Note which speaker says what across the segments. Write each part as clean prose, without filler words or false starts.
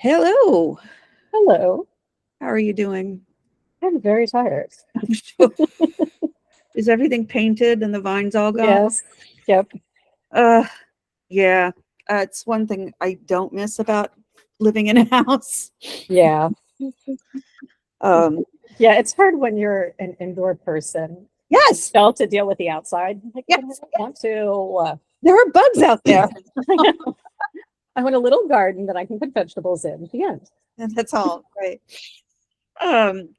Speaker 1: Hello.
Speaker 2: Hello.
Speaker 1: How are you doing?
Speaker 2: I'm very tired.
Speaker 1: Is everything painted and the vines all gone?
Speaker 2: Yes. Yep.
Speaker 1: Uh, yeah. It's one thing I don't miss about living in a house.
Speaker 2: Yeah.
Speaker 1: Um,
Speaker 2: Yeah. It's hard when you're an indoor person.
Speaker 1: yes,
Speaker 2: Still to deal with the outside. Like,
Speaker 1: yes.
Speaker 2: I don't want to.
Speaker 1: There are bugs out there.
Speaker 2: I want a little garden that I can put vegetables in. The end.
Speaker 1: And that's all right. Um,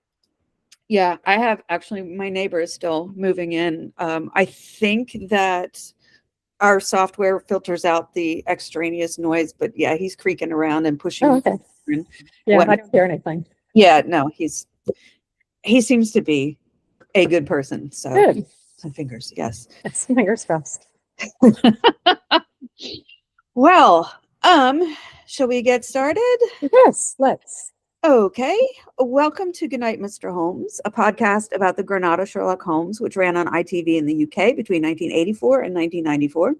Speaker 1: yeah, I have actually my neighbor is still moving in. I think that our software filters out the extraneous noise, but yeah, he's creaking around and pushing.
Speaker 2: Oh, okay.
Speaker 1: And
Speaker 2: Yeah, I don't hear anything.
Speaker 1: yeah, no, he seems to be a good person. So
Speaker 2: Good.
Speaker 1: fingers, yes.
Speaker 2: Yes, fingers crossed.
Speaker 1: Well, shall we get started?
Speaker 2: Yes, let's.
Speaker 1: Okay. Welcome to Goodnight, Mr. Holmes, a podcast about the Granada Sherlock Holmes, which ran on ITV in the UK between 1984 and 1994,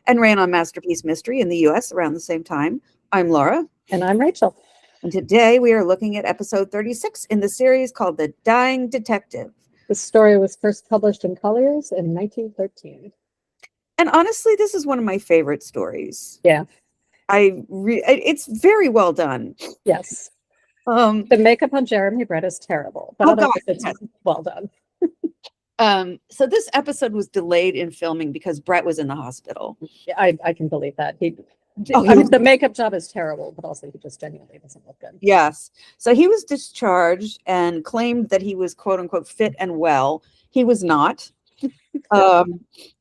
Speaker 1: and ran on Masterpiece Mystery in the US around the same time. I'm Laura.
Speaker 2: And I'm Rachel.
Speaker 1: And today we are looking at episode 36 in the series called The Dying Detective.
Speaker 2: The story was first published in Collier's in 1913.
Speaker 1: And honestly, this is one of my favorite stories.
Speaker 2: Yeah.
Speaker 1: It's very well done.
Speaker 2: Yes. The makeup on Jeremy Brett is terrible, but it's well done.
Speaker 1: So this episode was delayed in filming because Brett was in the hospital.
Speaker 2: Yeah, I can believe that. The makeup job is terrible, but also he just genuinely doesn't look good.
Speaker 1: Yes. So he was discharged and claimed that he was quote unquote fit and well. He was not.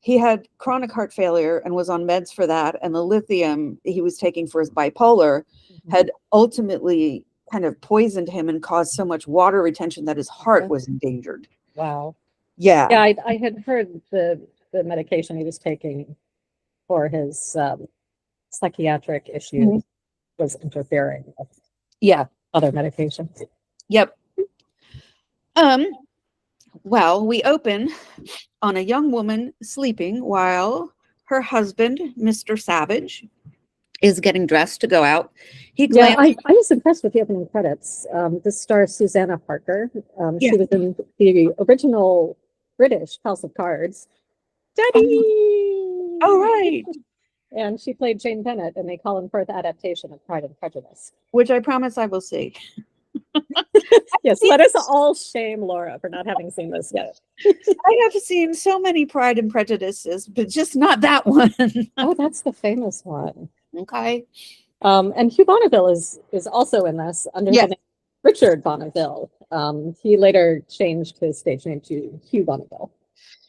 Speaker 1: He had chronic heart failure and was on meds for that. And the lithium he was taking for his bipolar had ultimately kind of poisoned him and caused so much water retention that his heart was endangered.
Speaker 2: Wow.
Speaker 1: Yeah.
Speaker 2: Yeah, I had heard the medication he was taking for his psychiatric issues was interfering with other medications.
Speaker 1: Yep. Well, we open on a young woman sleeping while her husband, Mr. Savage, is getting dressed to go out.
Speaker 2: I was impressed with the opening credits. This stars Susannah Harker. She was in the original British House of Cards. Daddy!
Speaker 1: Oh, right.
Speaker 2: And she played Jane Bennett in the Colin Firth adaptation of Pride and Prejudice.
Speaker 1: Which I promise I will see.
Speaker 2: Yes, let us all shame Laura for not having seen this yet.
Speaker 1: I have seen so many Pride and Prejudices, but just not that one.
Speaker 2: Oh, that's the famous one.
Speaker 1: Okay.
Speaker 2: And Hugh Bonneville is also in this under the name Richard Bonneville. He later changed his stage name to Hugh Bonneville.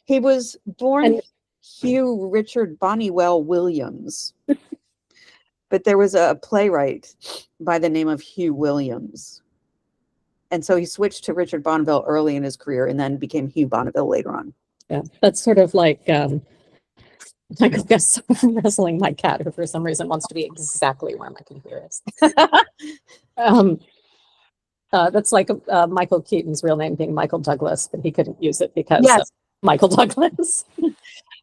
Speaker 1: He was born Hugh Richard Bonnewell Williams, but there was a playwright by the name of Hugh Williams. And so he switched to Richard Bonneville early in his career and then became Hugh Bonneville later on.
Speaker 2: Yeah, that's sort of like Michael Guest wrestling my cat, who for some reason wants to be exactly where my computer is. That's like Michael Keaton's real name being Michael Douglas, but he couldn't use it because of Michael Douglas.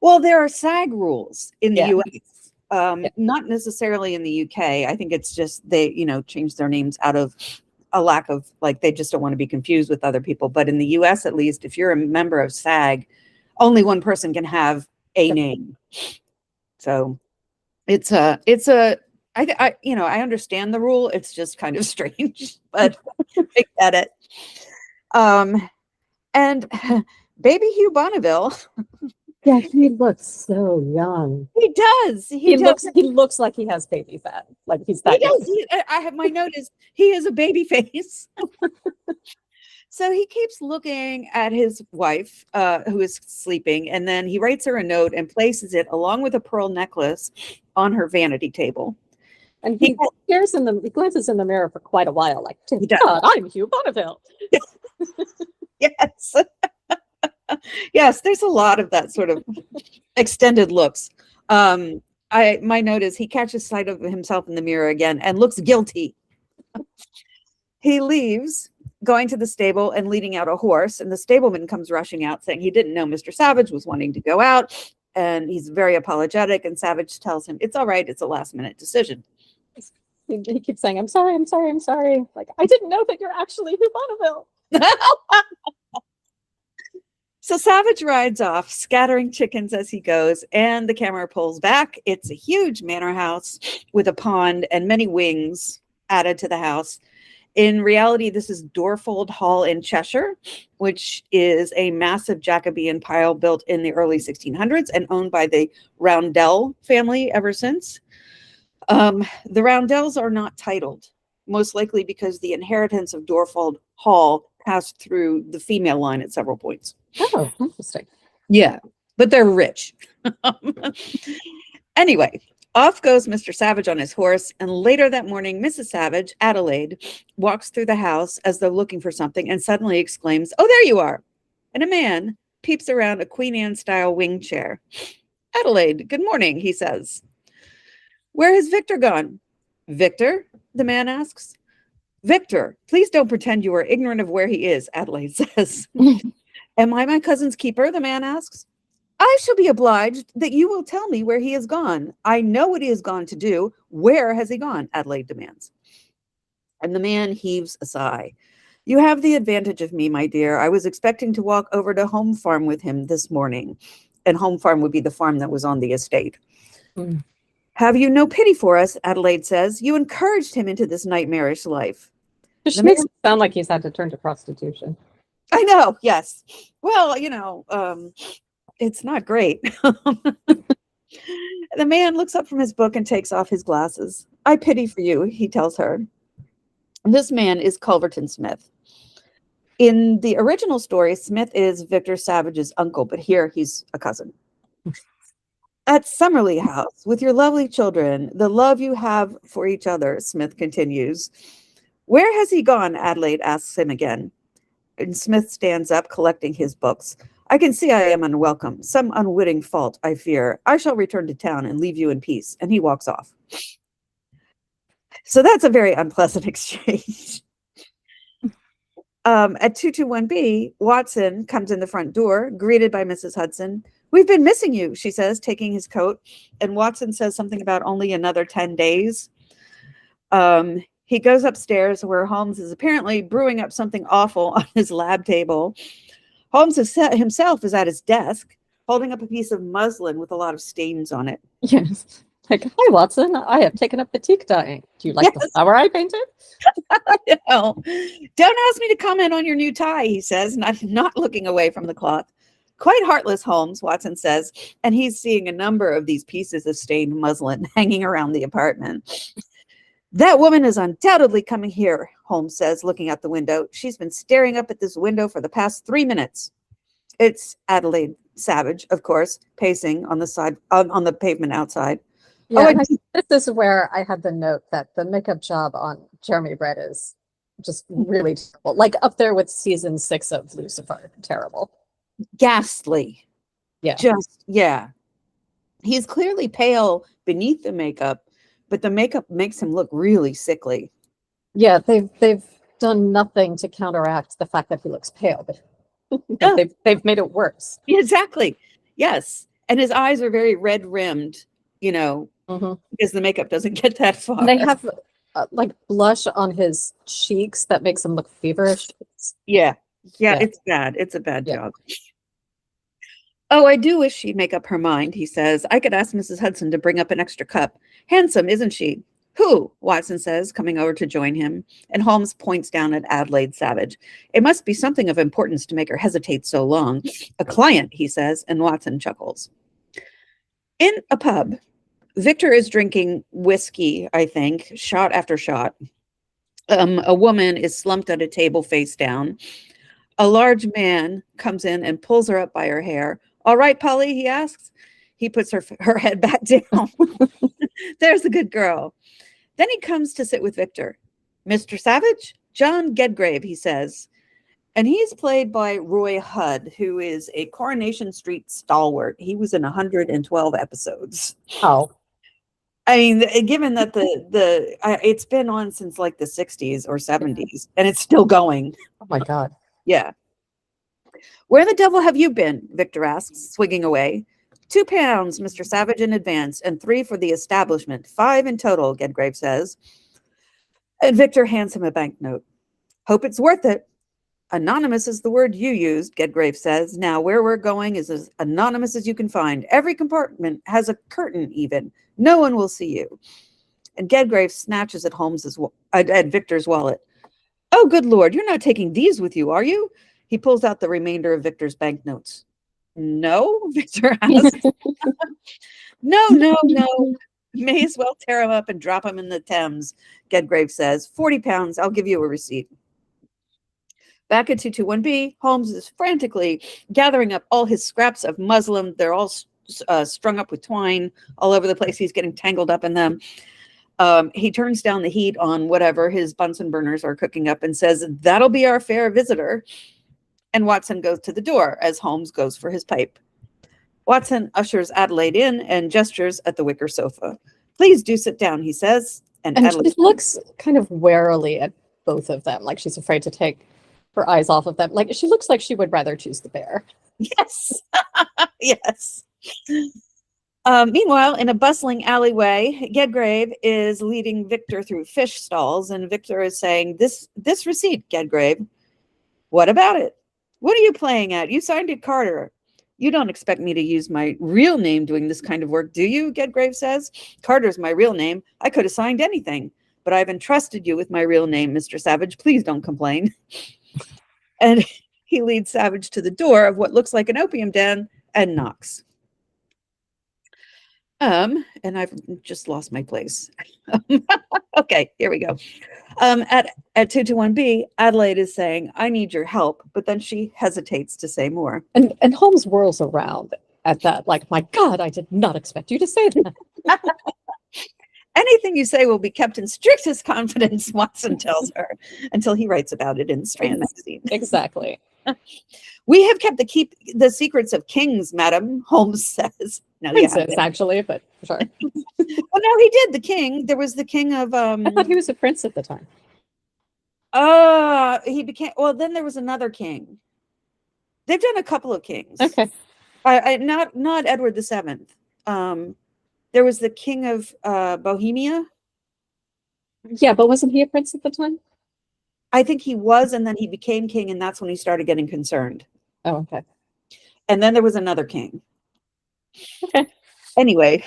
Speaker 1: Well, there are SAG rules in the US, not necessarily in the UK. I think it's just they, changed their names out of a lack of, they just don't want to be confused with other people. But in the US, at least, if you're a member of SAG, only one person can have a name. So I understand the rule. It's just kind of strange, but I get it. And baby Hugh Bonneville.
Speaker 2: Yeah, he looks so young.
Speaker 1: He does. He
Speaker 2: looks like he has baby fat. Like he's that.
Speaker 1: He does. I have my note is he is a baby face. So he keeps looking at his wife, who is sleeping, and then he writes her a note and places it along with a pearl necklace on her vanity table.
Speaker 2: And he glances in the mirror for quite a while, like, God, I'm Hugh Bonneville.
Speaker 1: Yes. Yes, there's a lot of that sort of extended looks. My note is he catches sight of himself in the mirror again and looks guilty. He leaves, going to the stable and leading out a horse, and the stableman comes rushing out saying he didn't know Mr. Savage was wanting to go out, and he's very apologetic, and Savage tells him it's all right, it's a last minute decision.
Speaker 2: He keeps saying, I'm sorry, I'm sorry, I'm sorry. Like, I didn't know that you're actually Hugh Bonneville.
Speaker 1: So Savage rides off, scattering chickens as he goes, and the camera pulls back. It's a huge manor house with a pond and many wings added to the house. In reality, this is Dorfold Hall in Cheshire, which is a massive Jacobean pile built in the early 1600s and owned by the Roundel family ever since. The Roundels are not titled, most likely because the inheritance of Dorfold Hall passed through the female line at several points.
Speaker 2: Oh, interesting.
Speaker 1: Yeah, but they're rich. Anyway, off goes Mr. Savage on his horse, and later that morning, Mrs. Savage, Adelaide, walks through the house as though looking for something and suddenly exclaims, "Oh, there you are!" And a man peeps around a Queen Anne-style wing chair. "Adelaide, good morning," he says. "Where has Victor gone?" "Victor?" the man asks. "Victor, please don't pretend you are ignorant of where he is," Adelaide says. "Am I my cousin's keeper?" the man asks. "I shall be obliged that you will tell me where he has gone. I know what he has gone to do. Where has he gone?" Adelaide demands. And the man heaves a sigh. "You have the advantage of me, my dear. I was expecting to walk over to Home Farm with him this morning." And Home Farm would be the farm that was on the estate.
Speaker 2: Mm.
Speaker 1: "Have you no pity for us?" Adelaide says. "You encouraged him into this nightmarish life."
Speaker 2: Which makes it sound like he's had to turn to prostitution.
Speaker 1: I know, yes. Well, it's not great. The man looks up from his book and takes off his glasses. "I pity for you," he tells her. This man is Culverton Smith. In the original story, Smith is Victor Savage's uncle, but here he's a cousin. "At Summerley House, with your lovely children, the love you have for each other," Smith continues. "Where has he gone?" Adelaide asks him again. And Smith stands up, collecting his books. "I can see I am unwelcome. Some unwitting fault, I fear. I shall return to town and leave you in peace." And he walks off. So that's a very unpleasant exchange. At 221B, Watson comes in the front door, greeted by Mrs. Hudson. "We've been missing you," she says, taking his coat. And Watson says something about only another 10 days. He goes upstairs where Holmes is apparently brewing up something awful on his lab table. Holmes himself is at his desk, holding up a piece of muslin with a lot of stains on it.
Speaker 2: Yes. Like, "Hi, Watson. I have taken up batik dyeing. Do you like the flower I painted?"
Speaker 1: No. "Don't ask me to comment on your new tie," he says, not looking away from the cloth. "Quite heartless, Holmes," Watson says, and he's seeing a number of these pieces of stained muslin hanging around the apartment. "That woman is undoubtedly coming here," Holmes says, looking out the window. "She's been staring up at this window for the past 3 minutes. It's Adelaide Savage, of course, pacing on the side on the pavement outside.
Speaker 2: Yeah, this is where I had the note that the makeup job on Jeremy Brett is just really terrible. Like up there with season 6 of Lucifer. Terrible.
Speaker 1: Ghastly.
Speaker 2: Yeah.
Speaker 1: He's clearly pale beneath the makeup, but the makeup makes him look really sickly.
Speaker 2: Yeah, they've done nothing to counteract the fact that he looks pale, but they've made it worse.
Speaker 1: Exactly. Yes. And his eyes are very red rimmed, because the makeup doesn't get that far.
Speaker 2: And they have like blush on his cheeks that makes him look feverish.
Speaker 1: Yeah, it's bad. It's a bad job. "Oh, I do wish she'd make up her mind," he says. "I could ask Mrs. Hudson to bring up an extra cup. Handsome, isn't she?" "Who?" Watson says, coming over to join him, and Holmes points down at Adelaide Savage. "It must be something of importance to make her hesitate so long. A client," he says, and Watson chuckles. In a pub, Victor is drinking whiskey, I think, shot after shot. A woman is slumped at a table face down. A large man comes in and pulls her up by her hair. "All right, Polly?" he asks. He puts her head back down. "There's a good girl." Then he comes to sit with Victor. "Mr. Savage? John Gedgrave," he says. And he's played by Roy Hudd, who is a Coronation Street stalwart. He was in 112 episodes.
Speaker 2: Oh.
Speaker 1: I mean, given that it's been on since like the 60s or 70s, and it's still going.
Speaker 2: Oh my God.
Speaker 1: Yeah. "Where the devil have you been?" Victor asks, swigging away. £2, Mr. Savage, in advance, and 3 for the establishment. 5 in total, Gedgrave says. And Victor hands him a banknote. Hope it's worth it. Anonymous is the word you used, Gedgrave says. Now, where we're going is as anonymous as you can find. Every compartment has a curtain even. No one will see you. And Gedgrave snatches at Victor's wallet. Oh, good Lord, you're not taking these with you, are you? He pulls out the remainder of Victor's banknotes. No, Victor asks. No. May as well tear him up and drop him in the Thames, Gedgrave says. 40 pounds, I'll give you a receipt. Back at 221B, Holmes is frantically gathering up all his scraps of muslin. They're all strung up with twine all over the place. He's getting tangled up in them. He turns down the heat on whatever his Bunsen burners are cooking up and says, that'll be our fair visitor. And Watson goes to the door as Holmes goes for his pipe. Watson ushers Adelaide in and gestures at the wicker sofa. Please do sit down, he says. And Adelaide
Speaker 2: she looks kind of warily at both of them, like she's afraid to take her eyes off of them. Like she looks like she would rather choose the bear.
Speaker 1: Yes. Yes. Meanwhile, in a bustling alleyway, Gedgrave is leading Victor through fish stalls, and Victor is saying, this receipt, Gedgrave. What about it? What are you playing at? You signed it, Carter. You don't expect me to use my real name doing this kind of work, do you? Gedgrave says. Carter's my real name. I could have signed anything, but I've entrusted you with my real name, Mr. Savage. Please don't complain. And he leads Savage to the door of what looks like an opium den and knocks. And I've just lost my place. Okay, here we go. At 221B, Adelaide is saying, I need your help, but then she hesitates to say more.
Speaker 2: And Holmes whirls around at that, like, my God, I did not expect you to say that.
Speaker 1: Anything you say will be kept in strictest confidence, Watson tells her, until he writes about it in Strand magazine.
Speaker 2: Exactly.
Speaker 1: We have kept the secrets of kings, madam, Holmes says. No,
Speaker 2: Princess, actually, but sure.
Speaker 1: Well, no, he did. The king. There was the king of.
Speaker 2: I thought he was a prince at the time.
Speaker 1: He became. Well, then there was another king. They've done a couple of kings.
Speaker 2: Okay.
Speaker 1: Not Edward VII. There was the king of Bohemia.
Speaker 2: Yeah, but wasn't he a prince at the time?
Speaker 1: I think he was, and then he became king, and that's when he started getting concerned.
Speaker 2: Oh, okay.
Speaker 1: And then there was another king.
Speaker 2: Okay.
Speaker 1: Anyway,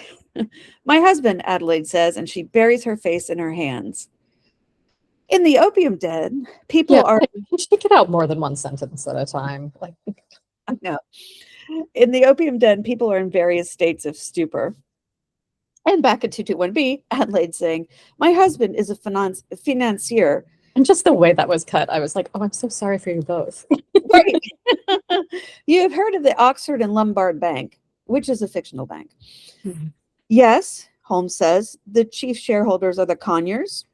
Speaker 1: my husband, Adelaide says, and she buries her face in her hands. In the opium den, people are.
Speaker 2: She could get out more than one sentence at a time. Like,
Speaker 1: I know. In the opium den, people are in various states of stupor. And back at 221B, Adelaide saying, my husband is a financier.
Speaker 2: And just the way that was cut, I was like, oh, I'm so sorry for you both.
Speaker 1: Right. You have heard of the Oxford and Lombard Bank, which is a fictional bank. Mm-hmm. Yes, Holmes says, the chief shareholders are the Conyers.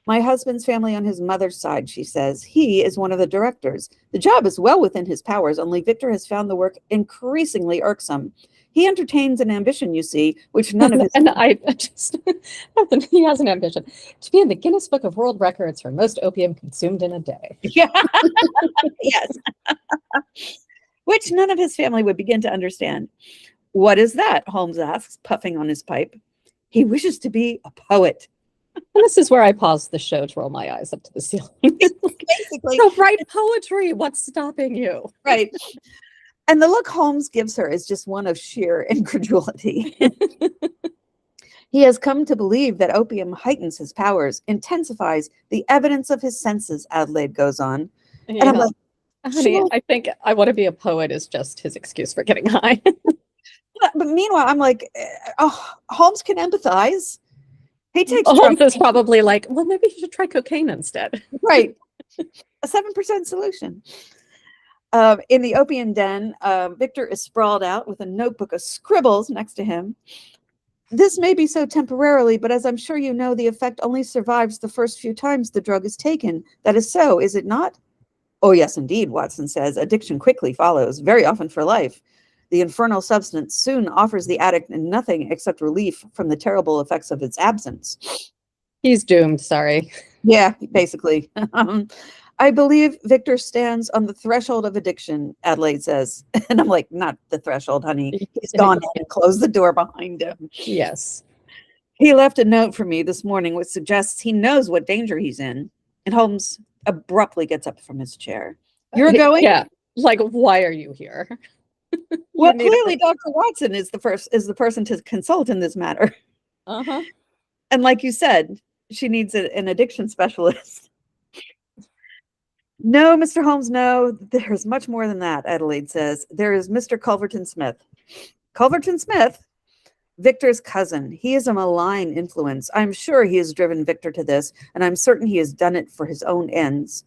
Speaker 1: My husband's family on his mother's side, she says. He is one of the directors. The job is well within his powers, only Victor has found the work increasingly irksome. He entertains an ambition, you see, which none of his...
Speaker 2: And I just... he has an ambition. To be in the Guinness Book of World Records for most opium consumed in a day.
Speaker 1: Yeah. Yes. Which none of his family would begin to understand. What is that? Holmes asks, puffing on his pipe. He wishes to be a poet.
Speaker 2: And this is where I paused the show to roll my eyes up to the ceiling.
Speaker 1: Basically.
Speaker 2: So write poetry. What's stopping you?
Speaker 1: Right. And the look Holmes gives her is just one of sheer incredulity. He has come to believe that opium heightens his powers, intensifies the evidence of his senses, Adelaide goes on.
Speaker 2: Yeah. And I'm like, honey, I think I want to be a poet is just his excuse for getting high.
Speaker 1: But meanwhile, I'm like, oh, Holmes can empathize. He takes
Speaker 2: Holmes is probably like, well, maybe you should try cocaine instead.
Speaker 1: Right. A 7% solution. In the opium den, Victor is sprawled out with a notebook of scribbles next to him. This may be so temporarily, but as I'm sure you know, the effect only survives the first few times the drug is taken. That is so, is it not? Oh, yes, indeed, Watson says. Addiction quickly follows, very often for life. The infernal substance soon offers the addict nothing except relief from the terrible effects of its absence.
Speaker 2: He's doomed, sorry.
Speaker 1: Yeah, basically. I believe Victor stands on the threshold of addiction, Adelaide says. And I'm like, not the threshold, honey. He's gone in and closed the door behind him.
Speaker 2: Yes.
Speaker 1: He left a note for me this morning which suggests he knows what danger he's in. And Holmes abruptly gets up from his chair. You're going?
Speaker 2: Yeah. Like, why are you here?
Speaker 1: Well, clearly Dr. Watson is the person to consult in this matter.
Speaker 2: Uh-huh.
Speaker 1: And like you said, she needs an addiction specialist. No, Mr. Holmes, no. There's much more than that, Adelaide says. There is Mr. Culverton Smith. Culverton Smith? Victor's cousin. He is a malign influence. I'm sure he has driven Victor to this, and I'm certain he has done it for his own ends.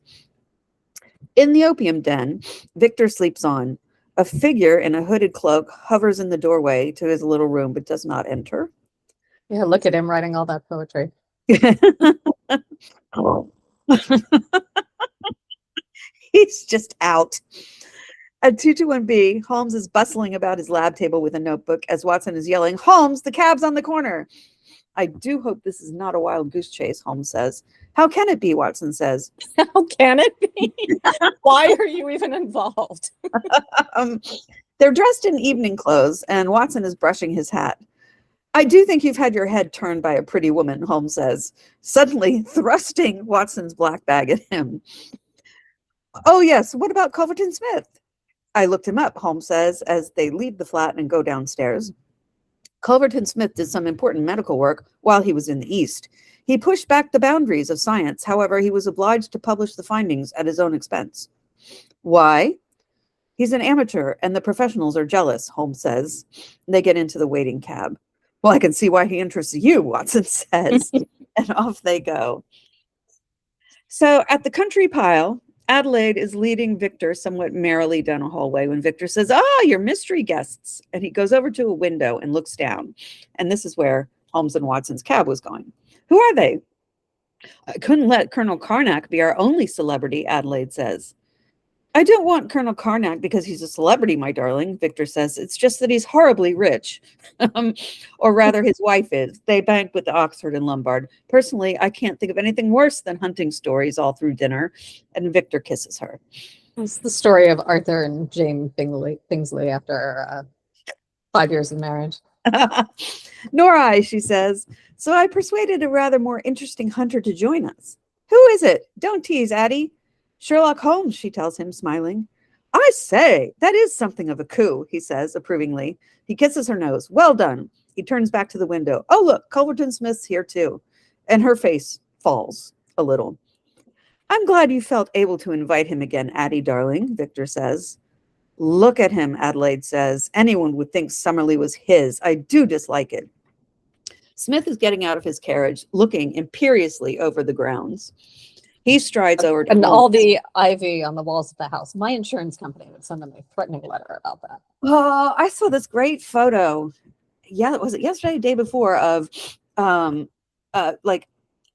Speaker 1: In the opium den, Victor sleeps on. A figure in a hooded cloak hovers in the doorway to his little room, but does not enter.
Speaker 2: Yeah, look at him writing all that poetry.
Speaker 1: He's just out. At 221B, Holmes is bustling about his lab table with a notebook as Watson is yelling, Holmes, the cab's on the corner. I do hope this is not a wild goose chase, Holmes says. How can it be, Watson says.
Speaker 2: How can it be? Why are you even involved?
Speaker 1: They're dressed in evening clothes, and Watson is brushing his hat. I do think you've had your head turned by a pretty woman, Holmes says, suddenly thrusting Watson's black bag at him. Oh, yes, what about Culverton Smith? I looked him up, Holmes says, as they leave the flat and go downstairs. Culverton Smith did some important medical work while he was in the East. He pushed back the boundaries of science. However, he was obliged to publish the findings at his own expense. Why? He's an amateur, and the professionals are jealous, Holmes says. They get into the waiting cab. Well, I can see why he interests you, Watson says. And off they go. So at the country pile, Adelaide is leading Victor somewhat merrily down a hallway when Victor says, you're mystery guests. And he goes over to a window and looks down. And this is where Holmes and Watson's cab was going. Who are they? I couldn't let Colonel Carnac be our only celebrity, Adelaide says. I don't want Colonel Carnac because he's a celebrity, my darling, Victor says. It's just that he's horribly rich. Or rather, his wife is. They bank with the Oxford and Lombard. Personally, I can't think of anything worse than hunting stories all through dinner. And Victor kisses her.
Speaker 2: It's the story of Arthur and Jane Bingsley after 5 years of marriage.
Speaker 1: Nor I, she says. So I persuaded a rather more interesting hunter to join us. Who is it? Don't tease, Addie. Sherlock Holmes, she tells him, smiling. I say, that is something of a coup, he says approvingly. He kisses her nose. Well done. He turns back to the window. Oh, look, Culverton Smith's here too. And her face falls a little. I'm glad you felt able to invite him again, Addie, darling, Victor says. Look at him, Adelaide says. Anyone would think Summerlee was his. I do dislike it. Smith is getting out of his carriage, looking imperiously over the grounds. He strides over to
Speaker 2: and
Speaker 1: Holmes.
Speaker 2: all the ivy on the walls of the house. My insurance company would send them a threatening letter about that.
Speaker 1: Oh, I saw this great photo. Yeah, was it yesterday, the day before, of like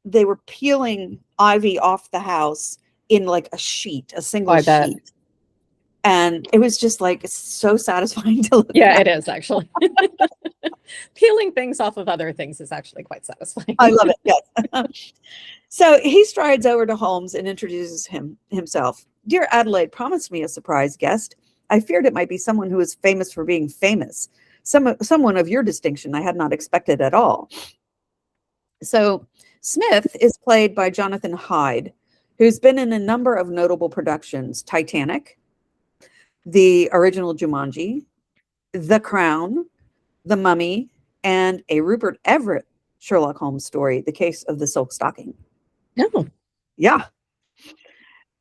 Speaker 1: they were peeling ivy off the house in like a sheet, a single sheet. And it was just like so satisfying to look at.
Speaker 2: It is actually. Peeling things off of other things is actually quite satisfying.
Speaker 1: I love it. Yes. So he strides over to Holmes and introduces himself. Dear Adelaide promised me a surprise guest. I feared it might be someone who is famous for being famous. Someone of your distinction I had not expected at all. So Smith is played by Jonathan Hyde, who's been in a number of notable productions: Titanic, the original Jumanji, The Crown, The Mummy, and a Rupert Everett Sherlock Holmes story, The Case of the Silk Stocking.
Speaker 2: No.
Speaker 1: Yeah.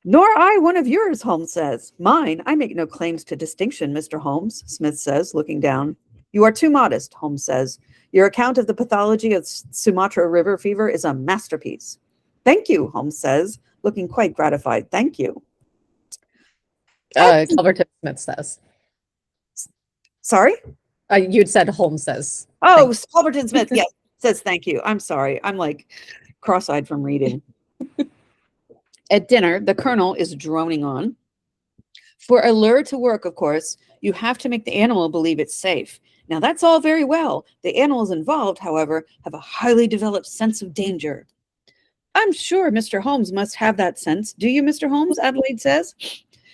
Speaker 1: Nor I one of yours, Holmes says. Mine, I make no claims to distinction, Mr. Holmes, Smith says, looking down. You are too modest, Holmes says. Your account of the pathology of Sumatra River fever is a masterpiece. Thank you, Holmes says, looking quite gratified. Thank you.
Speaker 2: Culverton Smith says.
Speaker 1: Sorry?
Speaker 2: You'd said Holmes says.
Speaker 1: Oh, Culverton Smith, yes, says thank you. I'm sorry. I'm like cross-eyed from reading. At dinner, the Colonel is droning on. For a lure to work, of course, you have to make the animal believe it's safe. Now, that's all very well. The animals involved, however, have a highly developed sense of danger. I'm sure Mr. Holmes must have that sense. Do you, Mr. Holmes? Adelaide says.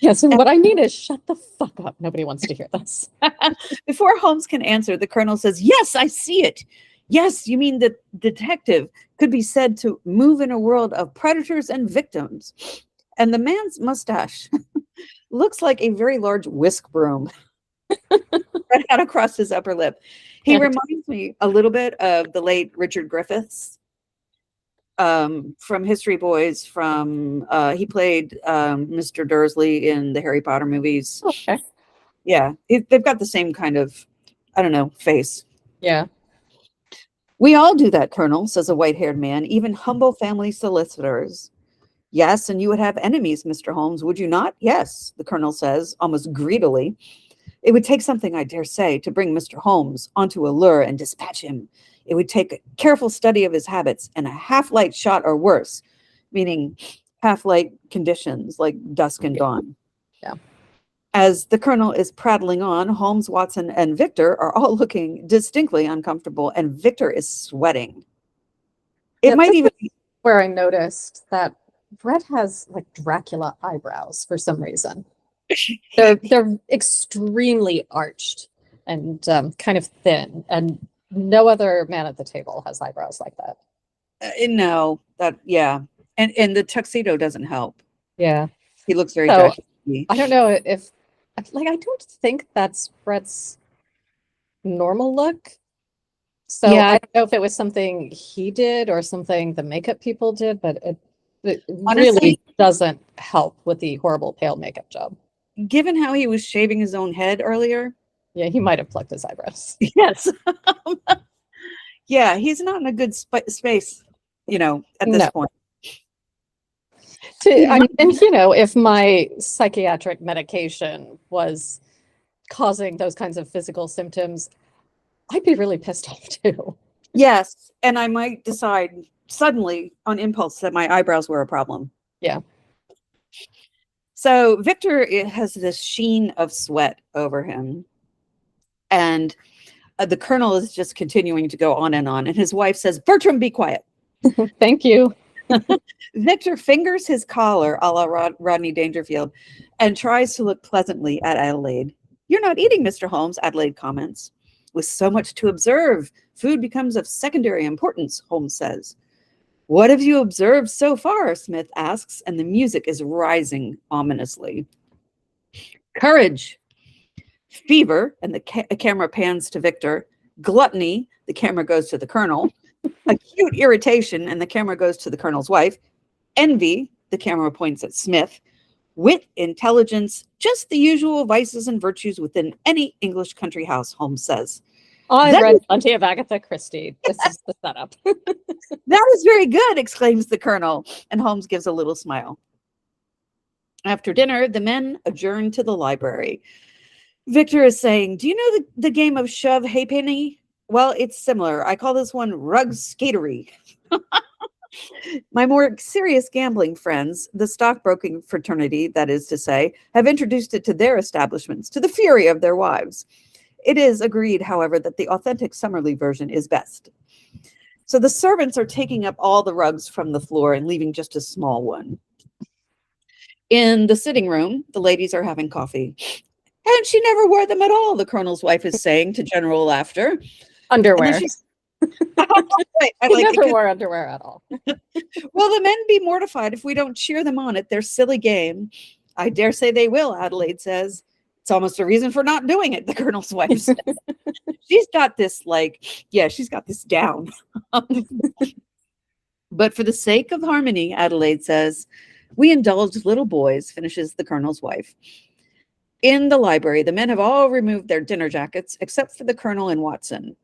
Speaker 2: Yes, and what I need is shut the fuck up. Nobody wants to hear this.
Speaker 1: Before Holmes can answer, the Colonel says, yes, I see it. Yes, you mean the detective could be said to move in a world of predators and victims. And the man's mustache looks like a very large whisk broom right out across his upper lip. He reminds me a little bit of the late Richard Griffiths from History Boys. He played Mr. Dursley in the Harry Potter movies.
Speaker 2: Okay.
Speaker 1: Yeah, they've got the same kind of, I don't know, face.
Speaker 2: Yeah.
Speaker 1: We all do that, Colonel, says a white-haired man, even humble family solicitors. Yes, and you would have enemies, Mr. Holmes, would you not? Yes, the Colonel says, almost greedily. It would take something, I dare say, to bring Mr. Holmes onto a lure and dispatch him. It would take a careful study of his habits and a half-light shot or worse, meaning half-light conditions like dusk and dawn.
Speaker 2: Yeah.
Speaker 1: As the Colonel is prattling on, Holmes, Watson, and Victor are all looking distinctly uncomfortable, and Victor is sweating. It might even be
Speaker 2: where I noticed that Brett has like Dracula eyebrows for some reason. They're extremely arched and kind of thin, and no other man at the table has eyebrows like that.
Speaker 1: No, and the tuxedo doesn't help.
Speaker 2: Yeah,
Speaker 1: he looks very
Speaker 2: so,
Speaker 1: Dracula.
Speaker 2: I don't know if I don't think that's Brett's normal look. So I don't know if it was something he did or something the makeup people did, but it honestly really doesn't help with the horrible pale makeup job.
Speaker 1: Given how he was shaving his own head earlier.
Speaker 2: Yeah, he might have plucked his eyebrows.
Speaker 1: Yes. Yeah, he's not in a good space, at this point.
Speaker 2: And if my psychiatric medication was causing those kinds of physical symptoms, I'd be really pissed off too.
Speaker 1: Yes, and I might decide suddenly on impulse that my eyebrows were a problem.
Speaker 2: Yeah.
Speaker 1: So Victor has this sheen of sweat over him, and the Colonel is just continuing to go on, and his wife says, "Bertram, be quiet."
Speaker 2: Thank you.
Speaker 1: Victor fingers his collar a la Rodney Dangerfield and tries to look pleasantly at Adelaide. "You're not eating, Mr. Holmes," Adelaide comments. "With so much to observe, food becomes of secondary importance," Holmes says. "What have you observed so far?" Smith asks, and the music is rising ominously. "Courage." "Fever," and the camera pans to Victor. "Gluttony," the camera goes to the Colonel. "Acute irritation," and the camera goes to the Colonel's wife. "Envy," the camera points at Smith. "Wit, intelligence, just the usual vices and virtues within any English country house," Holmes says.
Speaker 2: I've read plenty of Agatha Christie. This is the setup.
Speaker 1: "That is very good," exclaims the Colonel, and Holmes gives a little smile. After dinner, the men adjourn to the library. Victor is saying, "Do you know the game of shove halfpenny? Well, it's similar. I call this one rug skatery." "My more serious gambling friends, the stockbroking fraternity, that is to say, have introduced it to their establishments, to the fury of their wives. It is agreed, however, that the authentic Summerlee version is best." So the servants are taking up all the rugs from the floor and leaving just a small one. In the sitting room, the ladies are having coffee. "And she never wore them at all," the Colonel's wife is saying to general laughter.
Speaker 2: Underwear.
Speaker 1: Right.
Speaker 2: Never wore underwear at all.
Speaker 1: "Will the men be mortified if we don't cheer them on at their silly game?" "I dare say they will," Adelaide says. "It's almost a reason for not doing it," the Colonel's wife says. She's got this she's got this down. "But for the sake of harmony," Adelaide says, "we indulge little boys," finishes the Colonel's wife. In the library, the men have all removed their dinner jackets except for the Colonel and Watson.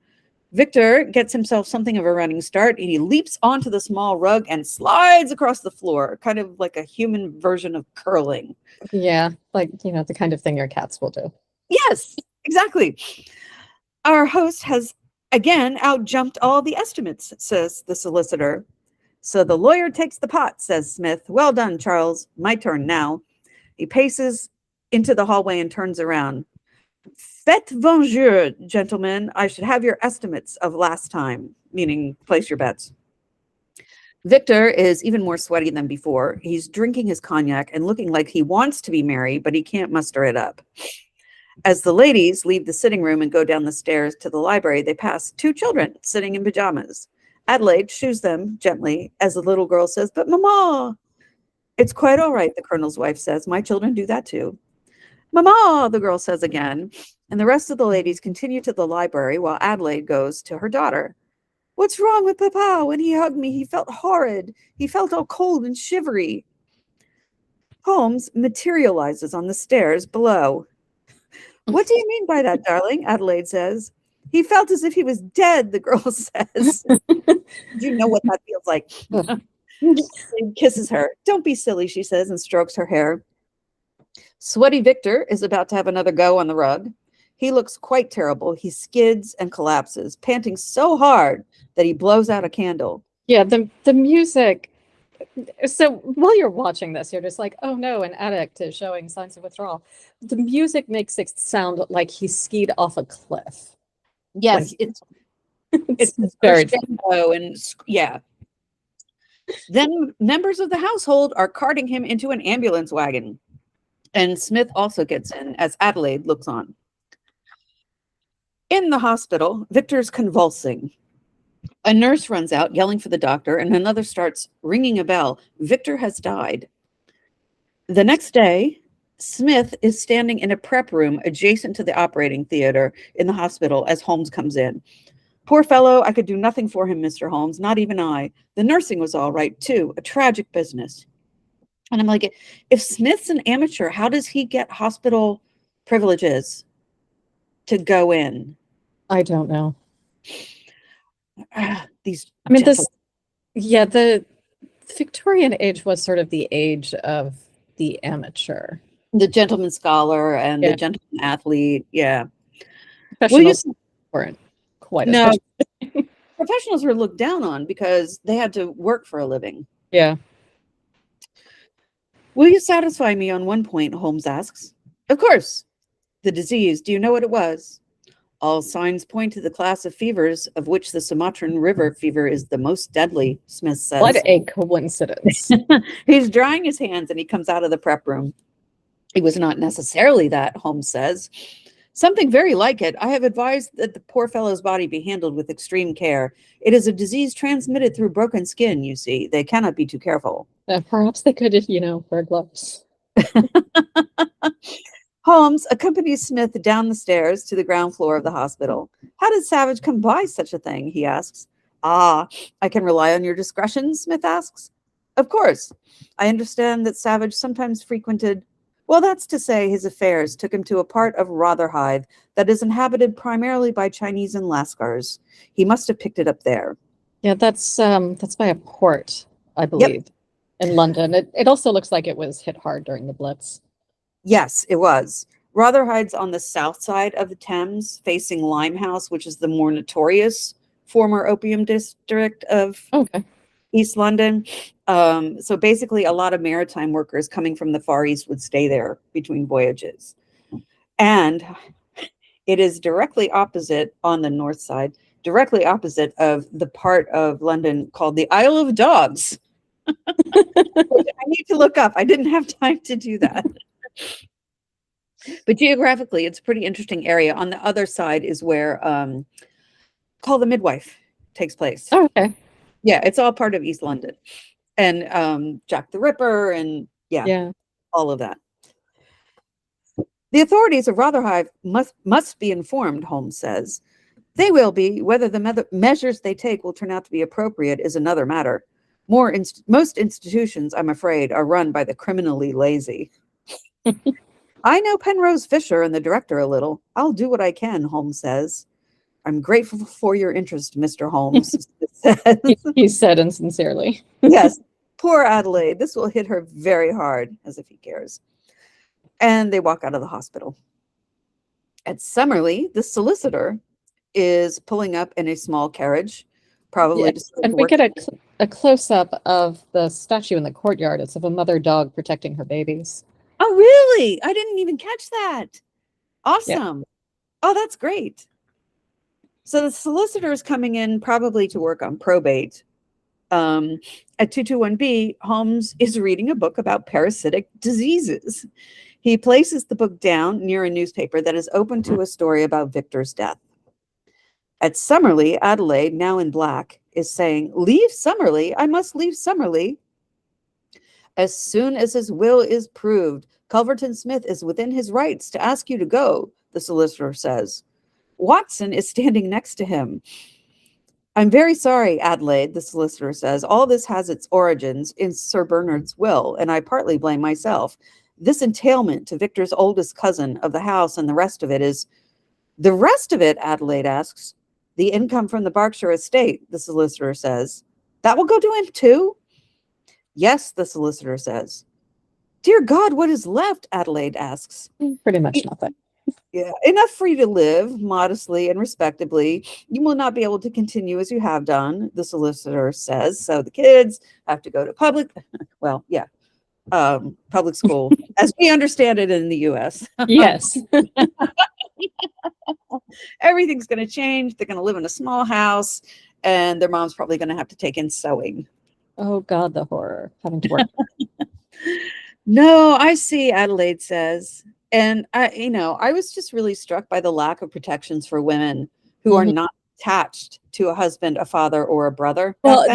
Speaker 1: Victor gets himself something of a running start, and he leaps onto the small rug and slides across the floor, kind of like a human version of curling.
Speaker 2: Yeah, the kind of thing your cats will do.
Speaker 1: Yes, exactly. "Our host has again outjumped all the estimates," says the solicitor. "So the lawyer takes the pot," says Smith. "Well done, Charles. My turn now." He paces into the hallway and turns around. "Faites vos jeux, gentlemen. I should have your estimates of last time," meaning place your bets. Victor is even more sweaty than before. He's drinking his cognac and looking like he wants to be merry, but he can't muster it up. As the ladies leave the sitting room and go down the stairs to the library, they pass two children sitting in pajamas. Adelaide shoos them gently as the little girl says, "But Mama." "It's quite all right," the colonel's wife says. "My children do that too." "Mama," the girl says again, and the rest of the ladies continue to the library while Adelaide goes to her daughter. "What's wrong with Papa? When he hugged me, he felt horrid. He felt all cold and shivery." Holmes materializes on the stairs below. "What do you mean by that, darling?" Adelaide says. "He felt as if he was dead," the girl says. Do you know what that feels like? He kisses her. "Don't be silly," she says, and strokes her hair. Sweaty Victor is about to have another go on the rug. He looks quite terrible. He skids and collapses, panting so hard that he blows out a candle.
Speaker 2: Yeah, the music. So while you're watching this, you're just like, oh no, an addict is showing signs of withdrawal. The music makes it sound like he skied off a cliff.
Speaker 1: Yes, it's
Speaker 2: very
Speaker 1: crescendo and yeah. Then members of the household are carting him into an ambulance wagon. And Smith also gets in as Adelaide looks on. In the hospital, Victor's convulsing. A nurse runs out, yelling for the doctor, and another starts ringing a bell. Victor has died. The next day, Smith is standing in a prep room adjacent to the operating theater in the hospital as Holmes comes in. "Poor fellow, I could do nothing for him, Mr. Holmes, not even I. The nursing was all right, too. A tragic business." And I'm like, if Smith's an amateur, how does he get hospital privileges to go in?
Speaker 2: I don't know.
Speaker 1: These
Speaker 2: I mean, the Victorian age was sort of the age of the amateur.
Speaker 1: The gentleman scholar and the gentleman athlete, yeah.
Speaker 2: Professionals weren't quite as
Speaker 1: professionals were looked down on because they had to work for a living.
Speaker 2: Yeah.
Speaker 1: "Will you satisfy me on one point?" Holmes asks. "Of course." "The disease, do you know what it was?" "All signs point to the class of fevers of which the Sumatran River fever is the most deadly," Smith says.
Speaker 2: What a coincidence.
Speaker 1: He's drying his hands and he comes out of the prep room. "It was not necessarily that," Holmes says. "Something very like it. I have advised that the poor fellow's body be handled with extreme care. It is a disease transmitted through broken skin, you see. They cannot be too careful."
Speaker 2: Perhaps they could, wear gloves.
Speaker 1: Holmes accompanies Smith down the stairs to the ground floor of the hospital. "How did Savage come by such a thing?" he asks. "Ah, I can rely on your discretion?" Smith asks. "Of course. I understand that Savage sometimes frequented, well, that's to say, his affairs took him to a part of Rotherhithe that is inhabited primarily by Chinese and Lascars. He must have picked it up there."
Speaker 2: Yeah, that's by a port, I believe, in London. It also looks like it was hit hard during the Blitz.
Speaker 1: Yes, it was. Rotherhithe's on the south side of the Thames, facing Limehouse, which is the more notorious former opium district of East London. So basically, a lot of maritime workers coming from the Far East would stay there between voyages. And it is directly opposite, on the north side, directly opposite of the part of London called the Isle of Dogs. Which I need to look up. I didn't have time to do that. But geographically, it's a pretty interesting area. On the other side is where Call the Midwife takes place.
Speaker 2: Oh, okay.
Speaker 1: Yeah, it's all part of East London. And Jack the Ripper and all of that. "The authorities of Rotherhithe must be informed," Holmes says. "They will be. Whether the measures they take will turn out to be appropriate is another matter. Most institutions, I'm afraid, are run by the criminally lazy." "I know Penrose Fisher and the director a little. I'll do what I can," Holmes says. "I'm grateful for your interest, Mr. Holmes," says.
Speaker 2: He said insincerely.
Speaker 1: Yes. "Poor Adelaide. This will hit her very hard," as if he cares. And they walk out of the hospital. At Summerley, the solicitor is pulling up in a small carriage, probably.
Speaker 2: And we get a close-up of the statue in the courtyard. It's of a mother dog protecting her babies.
Speaker 1: Oh, really? I didn't even catch that. Awesome. Oh, that's great. So the solicitor is coming in probably to work on probate. At 221B, Holmes is reading a book about parasitic diseases. He places the book down near a newspaper that is open to a story about Victor's death. At Summerley, Adelaide, now in black, is saying, "Leave Summerley? I must leave Summerley. As soon as his will is proved, Culverton Smith is within his rights to ask you to go," the solicitor says. Watson is standing next to him. "I'm very sorry, Adelaide," the solicitor says. "All this has its origins in Sir Bernard's will, and I partly blame myself. This entailment to Victor's oldest cousin of the house and the rest of it is—" "The rest of it?" Adelaide asks. "The income from the Berkshire estate," the solicitor says. "That will go to him too?" "Yes," the solicitor says. "Dear God, what is left?" Adelaide asks.
Speaker 2: Pretty much nothing.
Speaker 1: "Yeah, enough for you to live modestly and respectably. You will not be able to continue as you have done," the solicitor says. "So the kids have to go to public school, as we understand it in the US.
Speaker 2: Yes.
Speaker 1: Everything's going to change. They're going to live in a small house, and their mom's probably going to have to take in sewing."
Speaker 2: Oh God, the horror, having to work.
Speaker 1: "No, I see," Adelaide says. And I was just really struck by the lack of protections for women who are not attached to a husband, a father, or a brother.
Speaker 2: Well,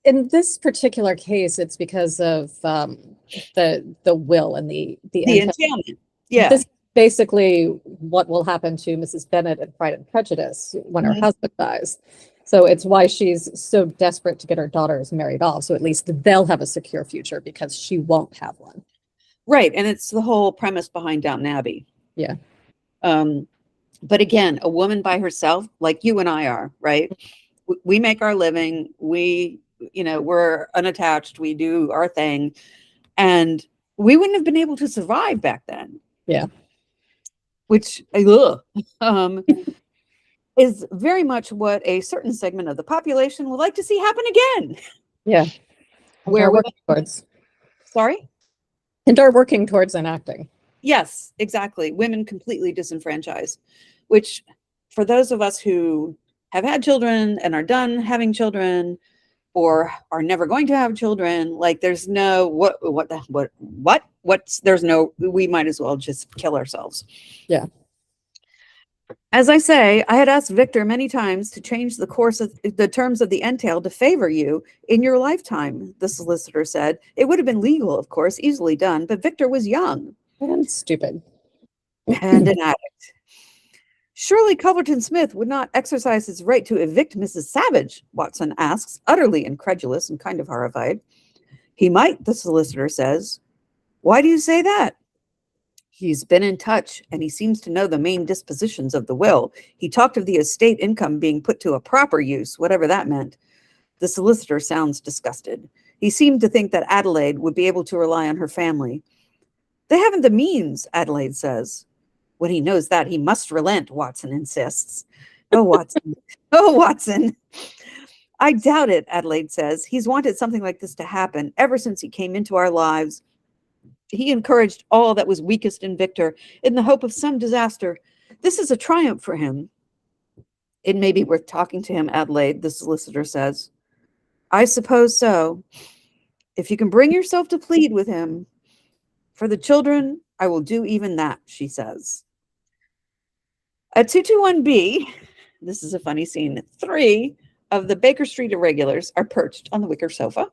Speaker 2: in this particular case, it's because of the will and the
Speaker 1: entailment. Yeah.
Speaker 2: This is basically what will happen to Mrs. Bennet in Pride and Prejudice when her husband dies. So it's why she's so desperate to get her daughters married off. So at least they'll have a secure future because she won't have one.
Speaker 1: Right. And it's the whole premise behind Downton Abbey.
Speaker 2: Yeah.
Speaker 1: But again, a woman by herself, like you and I are, right? We make our living. We're unattached. We do our thing. And we wouldn't have been able to survive back then.
Speaker 2: Yeah.
Speaker 1: Which is very much what a certain segment of the population would like to see happen again.
Speaker 2: Yeah.
Speaker 1: Where
Speaker 2: we're working towards.
Speaker 1: Sorry?
Speaker 2: And are working towards enacting.
Speaker 1: Yes, exactly. Women completely disenfranchised, which for those of us who have had children and are done having children or are never going to have children, like there's no, we might as well just kill ourselves.
Speaker 2: Yeah.
Speaker 1: As I say, I had asked Victor many times to change the course of the terms of the entail to favor you in your lifetime, the solicitor said. It would have been legal, of course, easily done, but Victor was young.
Speaker 2: And stupid.
Speaker 1: And an addict. Surely Culverton Smith would not exercise his right to evict Mrs. Savage, Watson asks, utterly incredulous and kind of horrified. He might, the solicitor says. Why do you say that? He's been in touch, and he seems to know the main dispositions of the will. He talked of the estate income being put to a proper use, whatever that meant. The solicitor sounds disgusted. He seemed to think that Adelaide would be able to rely on her family. They haven't the means, Adelaide says. When he knows that, he must relent, Watson insists. Oh, Watson. Oh, Watson. I doubt it, Adelaide says. He's wanted something like this to happen ever since he came into our lives. He encouraged all that was weakest in Victor in the hope of some disaster. This is a triumph for him. It may be worth talking to him, Adelaide, the solicitor says. I suppose so. If you can bring yourself to plead with him. For the children, I will do even that, she says. At 221B, this is a funny scene, 3 of the Baker Street irregulars are perched on the wicker sofa.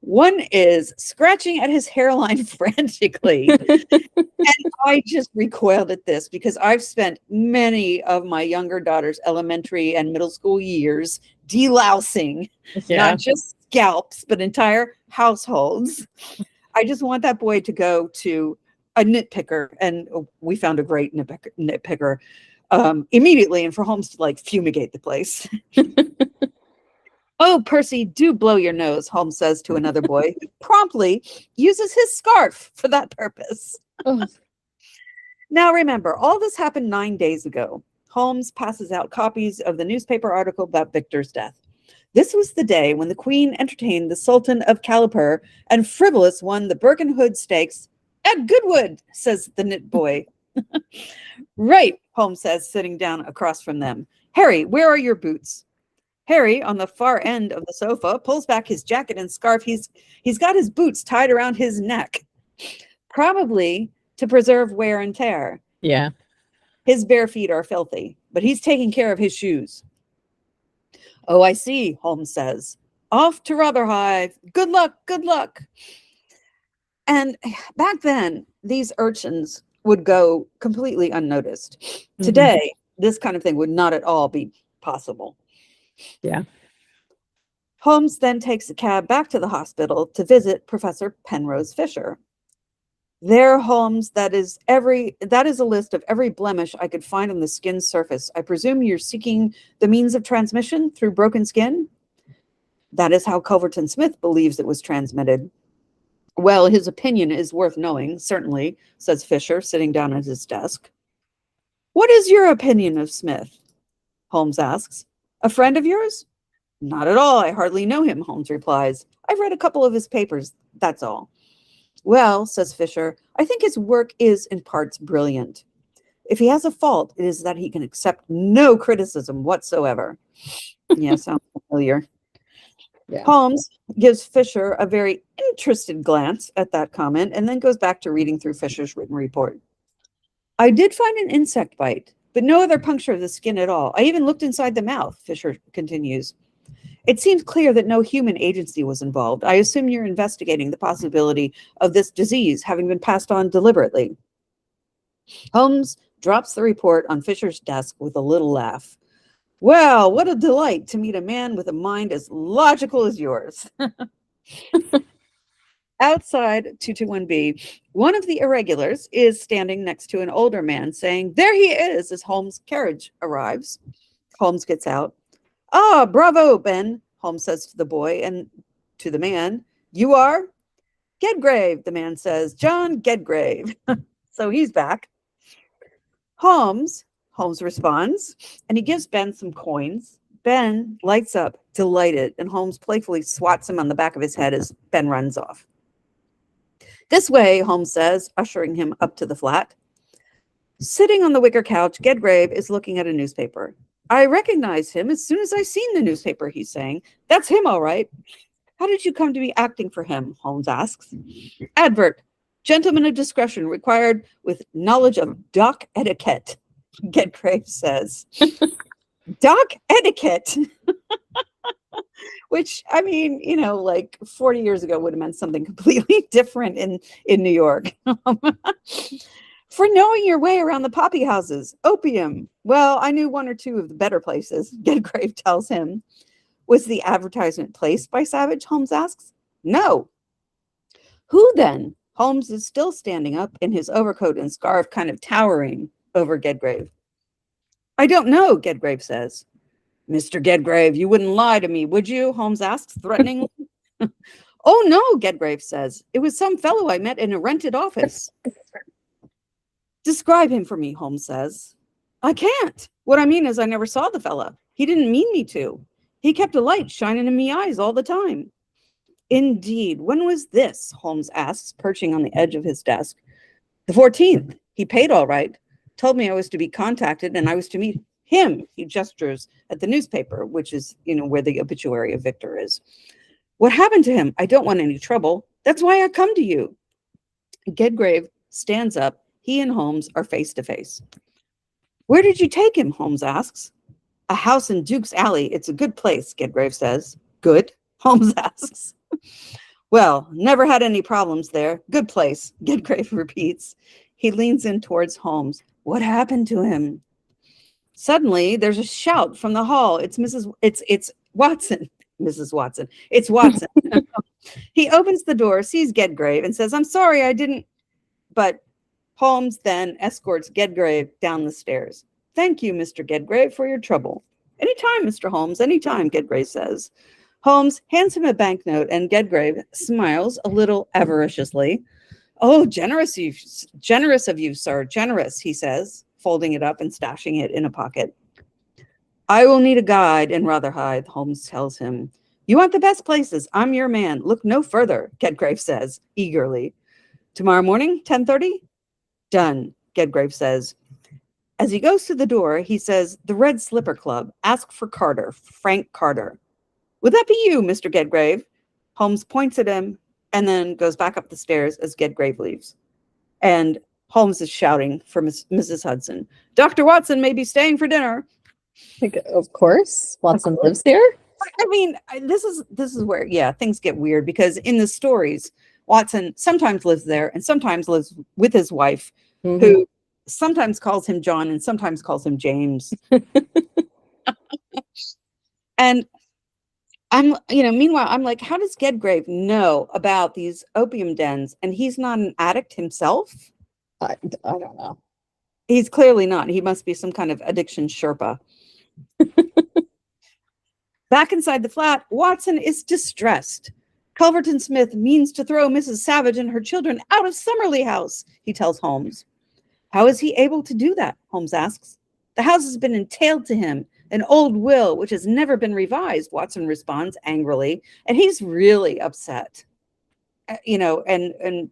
Speaker 1: One is scratching at his hairline frantically. And I just recoiled at this because I've spent many of my younger daughter's elementary and middle school years delousing, not just scalps, but entire households. I just want that boy to go to a nitpicker, and we found a great nitpicker immediately, and for Holmes to like fumigate the place. Oh, Percy, do blow your nose, Holmes says to another boy, who promptly uses his scarf for that purpose.
Speaker 2: Oh.
Speaker 1: Now remember, all this happened 9 days ago. Holmes passes out copies of the newspaper article about Victor's death. This was the day when the Queen entertained the Sultan of Caliper, and Frivolous won the Birkenhood Stakes at Goodwood, says the knit boy. Right, Holmes says, sitting down across from them. Harry, where are your boots? Harry, on the far end of the sofa, pulls back his jacket and scarf. He's got his boots tied around his neck. Probably to preserve wear and tear.
Speaker 2: Yeah.
Speaker 1: His bare feet are filthy, but he's taking care of his shoes. Oh, I see, Holmes says. Off to Rotherhithe. Good luck, good luck. And back then, these urchins would go completely unnoticed. Mm-hmm. Today, this kind of thing would not at all be possible.
Speaker 2: Yeah.
Speaker 1: Holmes then takes a cab back to the hospital to visit Professor Penrose Fisher. There, Holmes, that is a list of every blemish I could find on the skin's surface. I presume you're seeking the means of transmission through broken skin? That is how Culverton Smith believes it was transmitted. Well, his opinion is worth knowing, certainly, says Fisher, sitting down at his desk. What is your opinion of Smith? Holmes asks. A friend of yours? Not at all. I hardly know him, Holmes replies. I've read a couple of his papers, that's all. Well, says Fisher, I think his work is in parts brilliant. If he has a fault, it is that he can accept no criticism whatsoever. Yeah, sounds familiar. Yeah. Holmes gives Fisher a very interested glance at that comment and then goes back to reading through Fisher's written report. I did find an insect bite, but no other puncture of the skin at all. I even looked inside the mouth, Fisher continues. It seems clear that no human agency was involved. I assume you're investigating the possibility of this disease having been passed on deliberately. Holmes drops the report on Fisher's desk with a little laugh. Well, what a delight to meet a man with a mind as logical as yours. Outside 221B, one of the irregulars is standing next to an older man saying, there he is, as Holmes' carriage arrives. Holmes gets out. Ah, bravo, Ben, Holmes says to the boy and to the man. You are? Gedgrave, the man says. John Gedgrave. So he's back. Holmes responds, and he gives Ben some coins. Ben lights up, delighted, and Holmes playfully swats him on the back of his head as Ben runs off. This way, Holmes says, ushering him up to the flat. Sitting on the wicker couch, Gedgrave is looking at a newspaper. I recognize him as soon as I seen the newspaper, he's saying. That's him, all right. How did you come to be acting for him? Holmes asks. Advert. Gentleman of discretion required with knowledge of dock etiquette, Gedgrave says. Dock etiquette? Which, I mean, like 40 years ago would have meant something completely different in New York. For knowing your way around the poppy houses. Opium. Well, I knew one or two of the better places, Gedgrave tells him. Was the advertisement placed by Savage? Holmes asks. No. Who then? Holmes is still standing up in his overcoat and scarf, kind of towering over Gedgrave. I don't know, Gedgrave says. Mr. Gedgrave, you wouldn't lie to me, would you? Holmes asks threateningly. Oh, no, Gedgrave says. It was some fellow I met in a rented office. Describe him for me, Holmes says. I can't. What I mean is I never saw the fella. He didn't mean me to. He kept a light shining in me eyes all the time. Indeed. When was this? Holmes asks, perching on the edge of his desk. The 14th. He paid all right. Told me I was to be contacted and I was to meet him. He gestures at the newspaper, which is, where the obituary of Victor is. What happened to him? I don't want any trouble. That's why I come to you. Gedgrave stands up. He and Holmes are face to face. Where did you take him? Holmes asks. A house in Duke's Alley. It's a good place, Gedgrave says. Good? Holmes asks. Well, never had any problems there. Good place, Gedgrave repeats. He leans in towards Holmes. What happened to him? Suddenly, there's a shout from the hall. It's Watson. Mrs. Watson. It's Watson. He opens the door, sees Gedgrave, and says, I'm sorry, I didn't. But Holmes then escorts Gedgrave down the stairs. Thank you, Mr. Gedgrave, for your trouble. Anytime, Mr. Holmes, anytime, Gedgrave says. Holmes hands him a banknote, and Gedgrave smiles a little avariciously. Oh, generous of you, sir, generous, he says, folding it up and stashing it in a pocket. I will need a guide in Rotherhithe, Holmes tells him. You want the best places. I'm your man. Look no further, Gedgrave says, eagerly. Tomorrow morning, 10:30? Done, Gedgrave says. As he goes to the door, he says, the Red Slipper Club. Ask for Carter, Frank Carter. Would that be you, Mr. Gedgrave? Holmes points at him and then goes back up the stairs as Gedgrave leaves. And Holmes is shouting for Mrs. Hudson. Dr. Watson may be staying for dinner.
Speaker 2: Like, of course, Watson lives here.
Speaker 1: I mean, this is where, yeah, things get weird, because in the stories, Watson sometimes lives there and sometimes lives with his wife, who sometimes calls him John and sometimes calls him James. And meanwhile, I'm like, how does Gedgrave know about these opium dens? And he's not an addict himself?
Speaker 2: I don't know.
Speaker 1: He's clearly not. He must be some kind of addiction Sherpa. Back inside the flat, Watson is distressed. Culverton Smith means to throw Mrs. Savage and her children out of Summerlee House, he tells Holmes. How is he able to do that? Holmes asks. The house has been entailed to him, an old will which has never been revised, Watson responds angrily, and he's really upset. And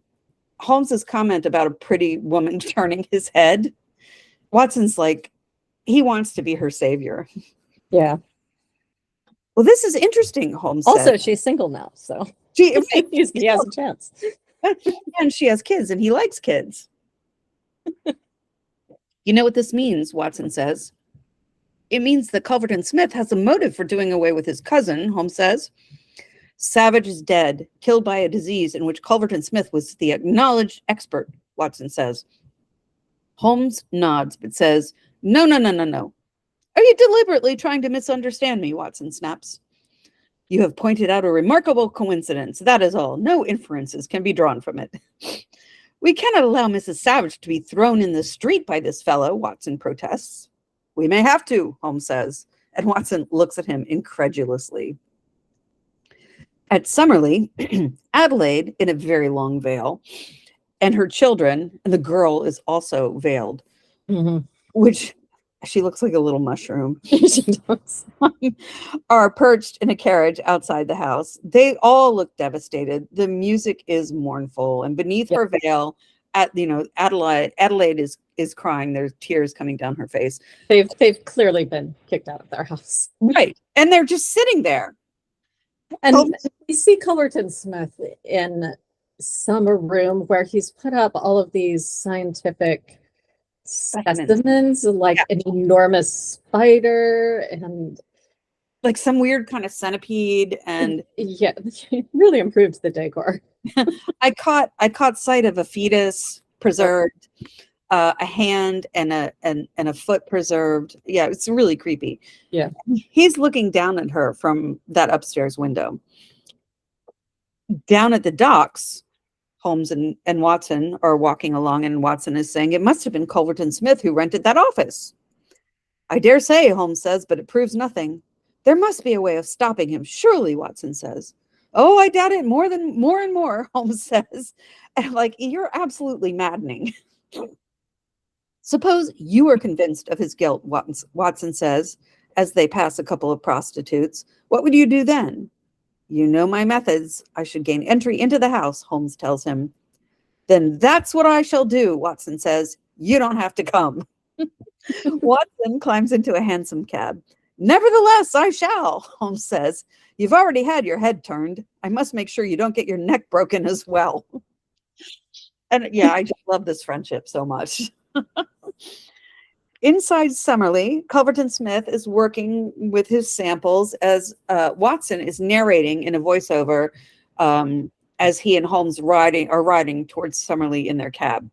Speaker 1: Holmes's comment about a pretty woman turning his head, Watson's like, he wants to be her savior.
Speaker 2: Yeah.
Speaker 1: Well, this is interesting, Holmes
Speaker 2: also
Speaker 1: said.
Speaker 2: She's single now, so
Speaker 1: he
Speaker 2: has a chance.
Speaker 1: And she has kids, and he likes kids. You know what this means, Watson says. It means that Culverton Smith has a motive for doing away with his cousin, Holmes says. Savage is dead, killed by a disease in which Culverton Smith was the acknowledged expert, Watson says. Holmes nods, but says, No. Are you deliberately trying to misunderstand me? Watson snaps. You have pointed out a remarkable coincidence. That is all. No inferences can be drawn from it. We cannot allow Mrs. Savage to be thrown in the street by this fellow, Watson protests. We may have to, Holmes says, and Watson looks at him incredulously. At Summerlee, Adelaide, in a very long veil, and her children, and the girl is also veiled, which she looks like a little mushroom.
Speaker 2: She does.
Speaker 1: Are perched in a carriage outside the house. They all look devastated. The music is mournful, and beneath her veil, Adelaide is crying. There's tears coming down her face.
Speaker 2: They've clearly been kicked out of their house,
Speaker 1: right? And they're just sitting there.
Speaker 2: And we see Culverton Smith in some room where he's put up all of these scientific specimens, like an enormous spider and
Speaker 1: like some weird kind of centipede, and
Speaker 2: yeah, it really improved the decor.
Speaker 1: I caught sight of a fetus preserved, a hand and a foot preserved. Yeah, it's really creepy.
Speaker 2: Yeah,
Speaker 1: he's looking down at her from that upstairs window. Down at the docks, Holmes and Watson are walking along, and Watson is saying, it must have been Culverton Smith who rented that office. I dare say, Holmes says, but it proves nothing. There must be a way of stopping him, surely, Watson says. Oh, I doubt it more and more, Holmes says. And I'm like, you're absolutely maddening. Suppose you are convinced of his guilt, Watson says, as they pass a couple of prostitutes. What would you do then? You know my methods. I should gain entry into the house, Holmes tells him. Then that's what I shall do, Watson says. You don't have to come. Watson climbs into a hansom cab. Nevertheless, I shall, Holmes says. You've already had your head turned. I must make sure you don't get your neck broken as well. And yeah, I just love this friendship so much. Inside Summerlee, Culverton Smith is working with his samples as Watson is narrating in a voiceover as he and Holmes are riding towards Summerlee in their cab.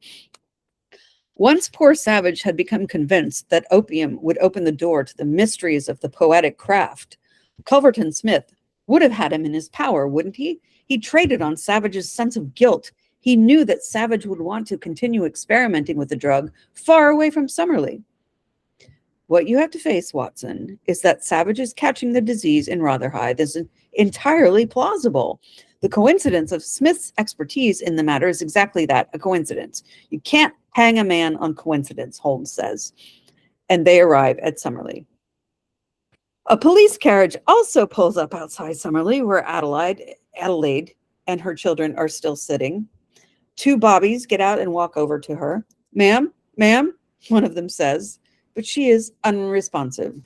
Speaker 1: Once poor Savage had become convinced that opium would open the door to the mysteries of the poetic craft, Culverton Smith would have had him in his power, wouldn't he? He traded on Savage's sense of guilt. He knew that Savage would want to continue experimenting with the drug far away from Summerlee. What you have to face, Watson, is that Savage is catching the disease in Rotherhithe is entirely plausible. The coincidence of Smith's expertise in the matter is exactly that, a coincidence. You can't hang a man on coincidence, Holmes says. And they arrive at Summerlee. A police carriage also pulls up outside Summerlee, where Adelaide and her children are still sitting. Two bobbies get out and walk over to her. Ma'am, one of them says, but she is unresponsive.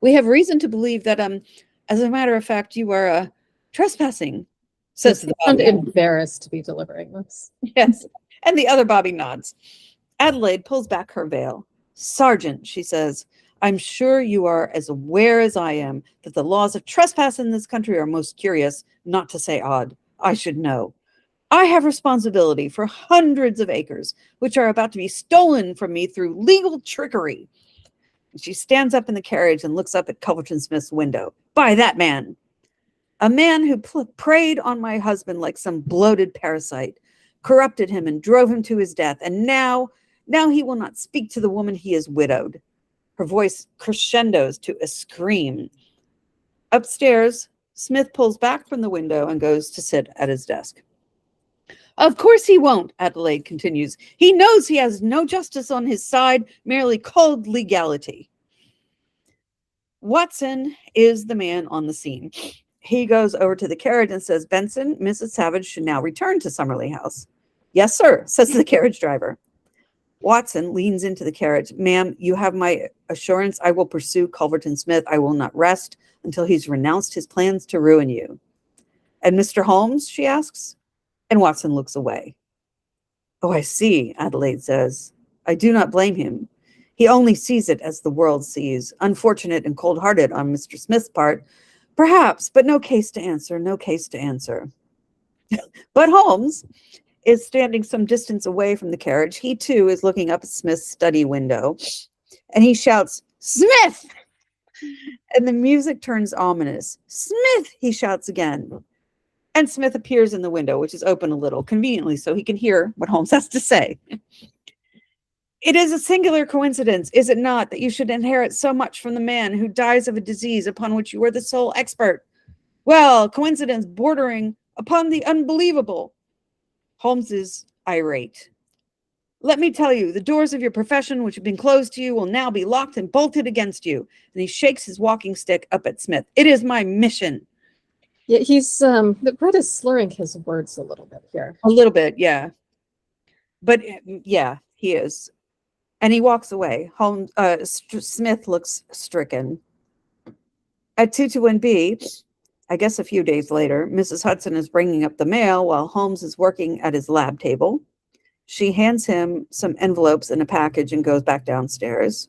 Speaker 1: We have reason to believe that, as a matter of fact, you are trespassing, says the bobby.
Speaker 2: I'm embarrassed to be delivering this.
Speaker 1: Yes. And the other Bobby nods. Adelaide pulls back her veil. Sergeant, she says, I'm sure you are as aware as I am that the laws of trespass in this country are most curious, not to say odd. I should know. I have responsibility for hundreds of acres, which are about to be stolen from me through legal trickery. She stands up in the carriage and looks up at Culverton Smith's window. By that man. A man who preyed on my husband like some bloated parasite, corrupted him and drove him to his death. And now he will not speak to the woman he has widowed. Her voice crescendos to a scream. Upstairs, Smith pulls back from the window and goes to sit at his desk. Of course he won't, Adelaide continues. He knows he has no justice on his side, merely cold legality. Watson is the man on the scene. He goes over to the carriage and says, Benson, Mrs. Savage should now return to Summerley House. Yes, sir, says the carriage driver. Watson leans into the carriage. Ma'am, you have my assurance I will pursue Culverton Smith. I will not rest until he's renounced his plans to ruin you. And Mr. Holmes, she asks. And Watson looks away. Oh, I see, Adelaide says. I do not blame him. He only sees it as the world sees. Unfortunate and cold-hearted on Mr. Smith's part, perhaps, but no case to answer, no case to answer. But Holmes is standing some distance away from the carriage. He, too, is looking up at Smith's study window, and he shouts, Smith! And the music turns ominous. Smith, he shouts again. And Smith appears in the window, which is open a little, conveniently, so he can hear what Holmes has to say. It is a singular coincidence, is it not, that you should inherit so much from the man who dies of a disease upon which you are the sole expert? Well, coincidence bordering upon the unbelievable. Holmes is irate. Let me tell you, the doors of your profession, which have been closed to you, will now be locked and bolted against you. And he shakes his walking stick up at Smith. It is my mission.
Speaker 2: Yeah, he's Brett is slurring his words a little bit here.
Speaker 1: A little bit, yeah. But yeah, he is. And he walks away. Holmes, Smith looks stricken. At 221B, I guess a few days later, Mrs. Hudson is bringing up the mail while Holmes is working at his lab table. She hands him some envelopes and a package and goes back downstairs.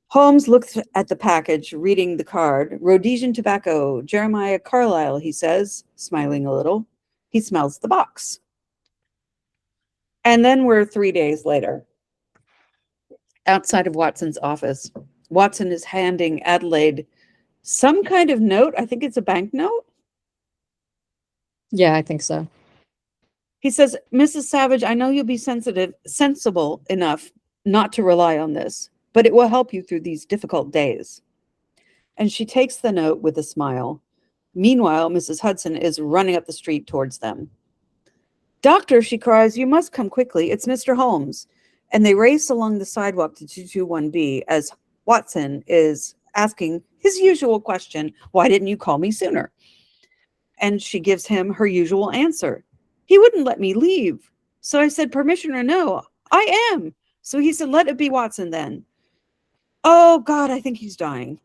Speaker 1: Holmes looks at the package, reading the card. Rhodesian tobacco, Jeremiah Carlyle, he says, smiling a little. He smells the box. And then we're 3 days later. Outside of Watson's office, Watson is handing Adelaide some kind of note. I think it's a banknote.
Speaker 2: Yeah, I think so.
Speaker 1: He says, Mrs. Savage, I know you'll be sensible enough not to rely on this, but it will help you through these difficult days. And she takes the note with a smile. Meanwhile, Mrs. Hudson is running up the street towards them. Doctor, she cries, you must come quickly. It's Mr. Holmes. And they race along the sidewalk to 221B as Watson is asking his usual question, why didn't you call me sooner? And she gives him her usual answer. He wouldn't let me leave. So I said, permission or no, I am. So he said, let it be Watson then. Oh, God, I think he's dying.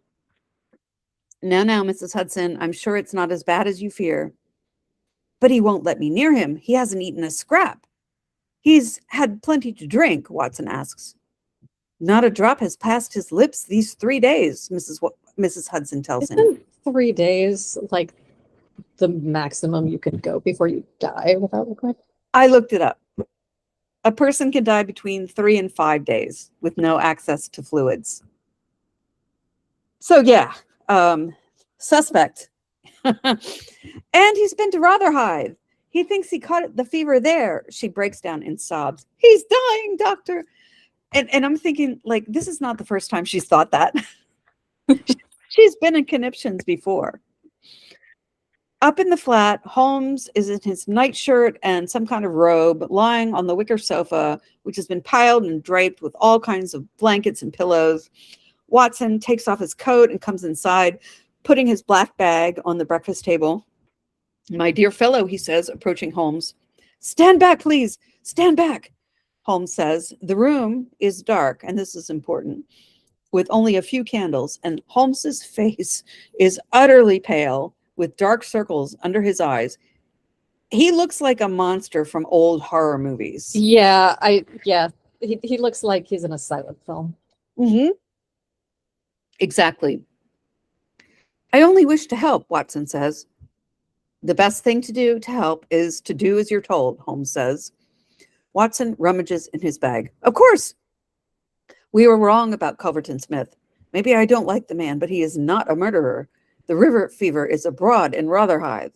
Speaker 1: Now, Mrs. Hudson, I'm sure it's not as bad as you fear. But he won't let me near him. He hasn't eaten a scrap. He's had plenty to drink, Watson asks. Not a drop has passed his lips these 3 days, Mrs. Hudson tells him.
Speaker 2: Isn't 3 days like the maximum you can go before you die without liquid?
Speaker 1: I looked it up. A person can die between 3 and 5 days with no access to fluids. So yeah, suspect. And he's been to Rotherhithe. He thinks he caught the fever there. She breaks down in sobs. He's dying, doctor. And I'm thinking, like, this is not the first time she's thought that. She's been in conniptions before. Up in the flat, Holmes is in his nightshirt and some kind of robe, lying on the wicker sofa, which has been piled and draped with all kinds of blankets and pillows. Watson takes off his coat and comes inside, putting his black bag on the breakfast table. My dear fellow, he says, approaching Holmes. Stand back, please. Stand back. Holmes says, the room is dark, and this is important, with only a few candles, and Holmes's face is utterly pale, with dark circles under his eyes. He looks like a monster from old horror movies.
Speaker 2: Yeah, he looks like he's in a silent film.
Speaker 1: Mm-hmm. Exactly. I only wish to help, Watson says. The best thing to do to help is to do as you're told, Holmes says. Watson rummages in his bag. Of course, we were wrong about Culverton Smith. Maybe I don't like the man, but he is not a murderer. The river fever is abroad in Rotherhithe.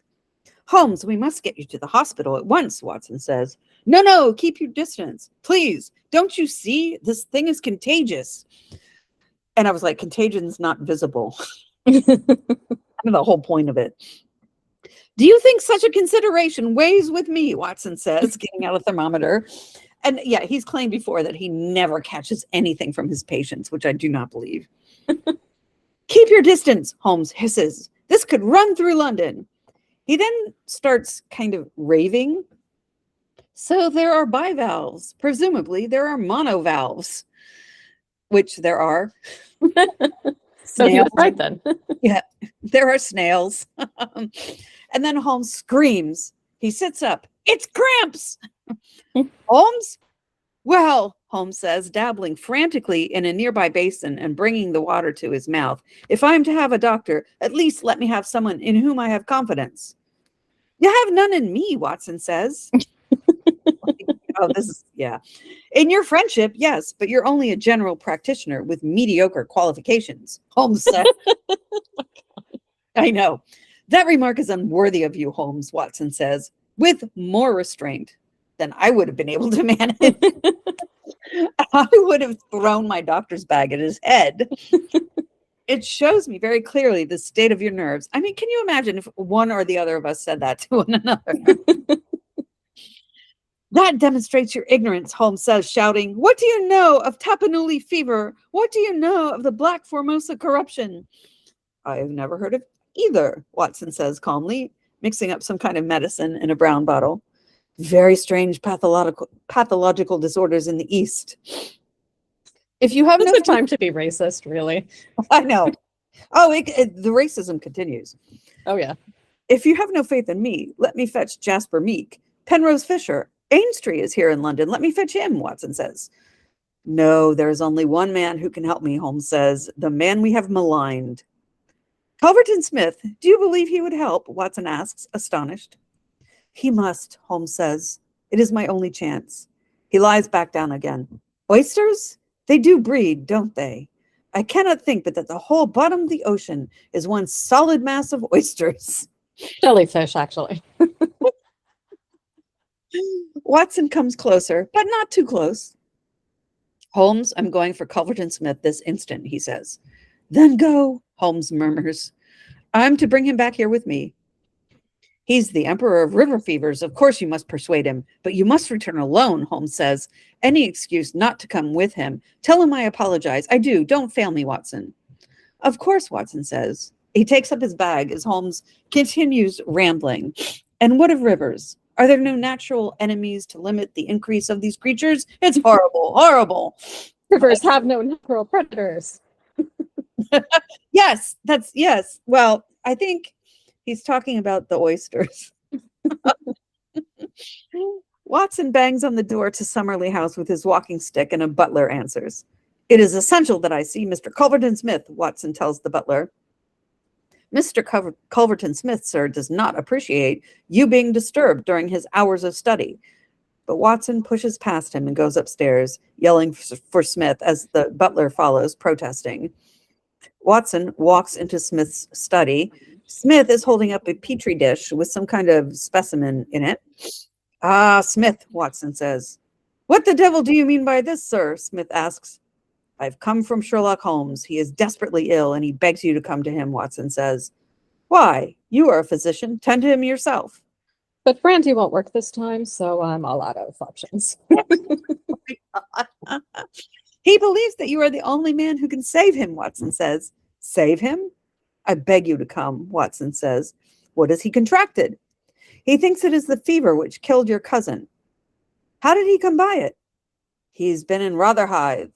Speaker 1: Holmes, we must get you to the hospital at once, Watson says. No, no, keep your distance. Please, don't you see? This thing is contagious. And I was like, contagion's not visible. The whole point of it. Do you think such a consideration weighs with me? Watson says, getting out a thermometer. And yeah, he's claimed before that he never catches anything from his patients, which I do not believe. Keep your distance, Holmes hisses. This could run through London. He then starts kind of raving. So there are bivalves. Presumably there are monovalves, which there are.
Speaker 2: So he was right then.
Speaker 1: Yeah, there are snails. And then Holmes screams. He sits up. It's cramps. Holmes? Well, Holmes says, dabbling frantically in a nearby basin and bringing the water to his mouth. If I am to have a doctor, at least let me have someone in whom I have confidence. You have none in me, Watson says. Oh, this is, yeah. In your friendship, yes, but you're only a general practitioner with mediocre qualifications, Holmes said. I know. That remark is unworthy of you, Holmes, Watson says, with more restraint than I would have been able to manage. I would have thrown my doctor's bag at his head. It shows me very clearly the state of your nerves. I mean, can you imagine if one or the other of us said that to one another? That demonstrates your ignorance, Holmes says, shouting. What do you know of Tapanuli fever? What do you know of the Black Formosa corruption? I have never heard of either, Watson says calmly, mixing up some kind of medicine in a brown bottle. Very strange pathological disorders in the East. If you have
Speaker 2: no time to be racist, really.
Speaker 1: I know. Oh, the racism continues.
Speaker 2: Oh, yeah.
Speaker 1: If you have no faith in me, let me fetch Jasper Meek. Penrose Fisher. Ainstree is here in London. Let me fetch him, Watson says. No, there is only one man who can help me, Holmes says. The man we have maligned. Culverton Smith, do you believe he would help? Watson asks, astonished. He must, Holmes says. It is my only chance. He lies back down again. Oysters? They do breed, don't they? I cannot think but that the whole bottom of the ocean is one solid mass of oysters.
Speaker 2: Jellyfish, actually.
Speaker 1: Watson comes closer, but not too close. Holmes, I'm going for Culverton Smith this instant, he says. Then go, Holmes murmurs. I'm to bring him back here with me. He's the emperor of river fevers. Of course you must persuade him, but you must return alone, Holmes says. Any excuse not to come with him. Tell him I apologize. I do. Don't fail me, Watson. Of course, Watson says. He takes up his bag as Holmes continues rambling. And what of rivers? Are there no natural enemies to limit the increase of these creatures? It's horrible, horrible.
Speaker 2: Rivers have no natural predators.
Speaker 1: Yes. Well, I think he's talking about the oysters. Watson bangs on the door to Summerley House with his walking stick, and a butler answers. It is essential that I see Mr. Culverton Smith, Watson tells the butler. Mr. Culverton Smith, sir, does not appreciate you being disturbed during his hours of study. But Watson pushes past him and goes upstairs, yelling for Smith as the butler follows, protesting. Watson walks into Smith's study. Smith is holding up a petri dish with some kind of specimen in it. Ah, Smith, Watson says. What the devil do you mean by this, sir? Smith asks. I've come from Sherlock Holmes. He is desperately ill, and he begs you to come to him, Watson says. Why? You are a physician. Tend to him yourself.
Speaker 2: But brandy won't work this time, so I'm all out of options.
Speaker 1: He believes that you are the only man who can save him, Watson says. Save him? I beg you to come, Watson says. What has he contracted? He thinks it is the fever which killed your cousin. How did he come by it? He's been in Rotherhithe.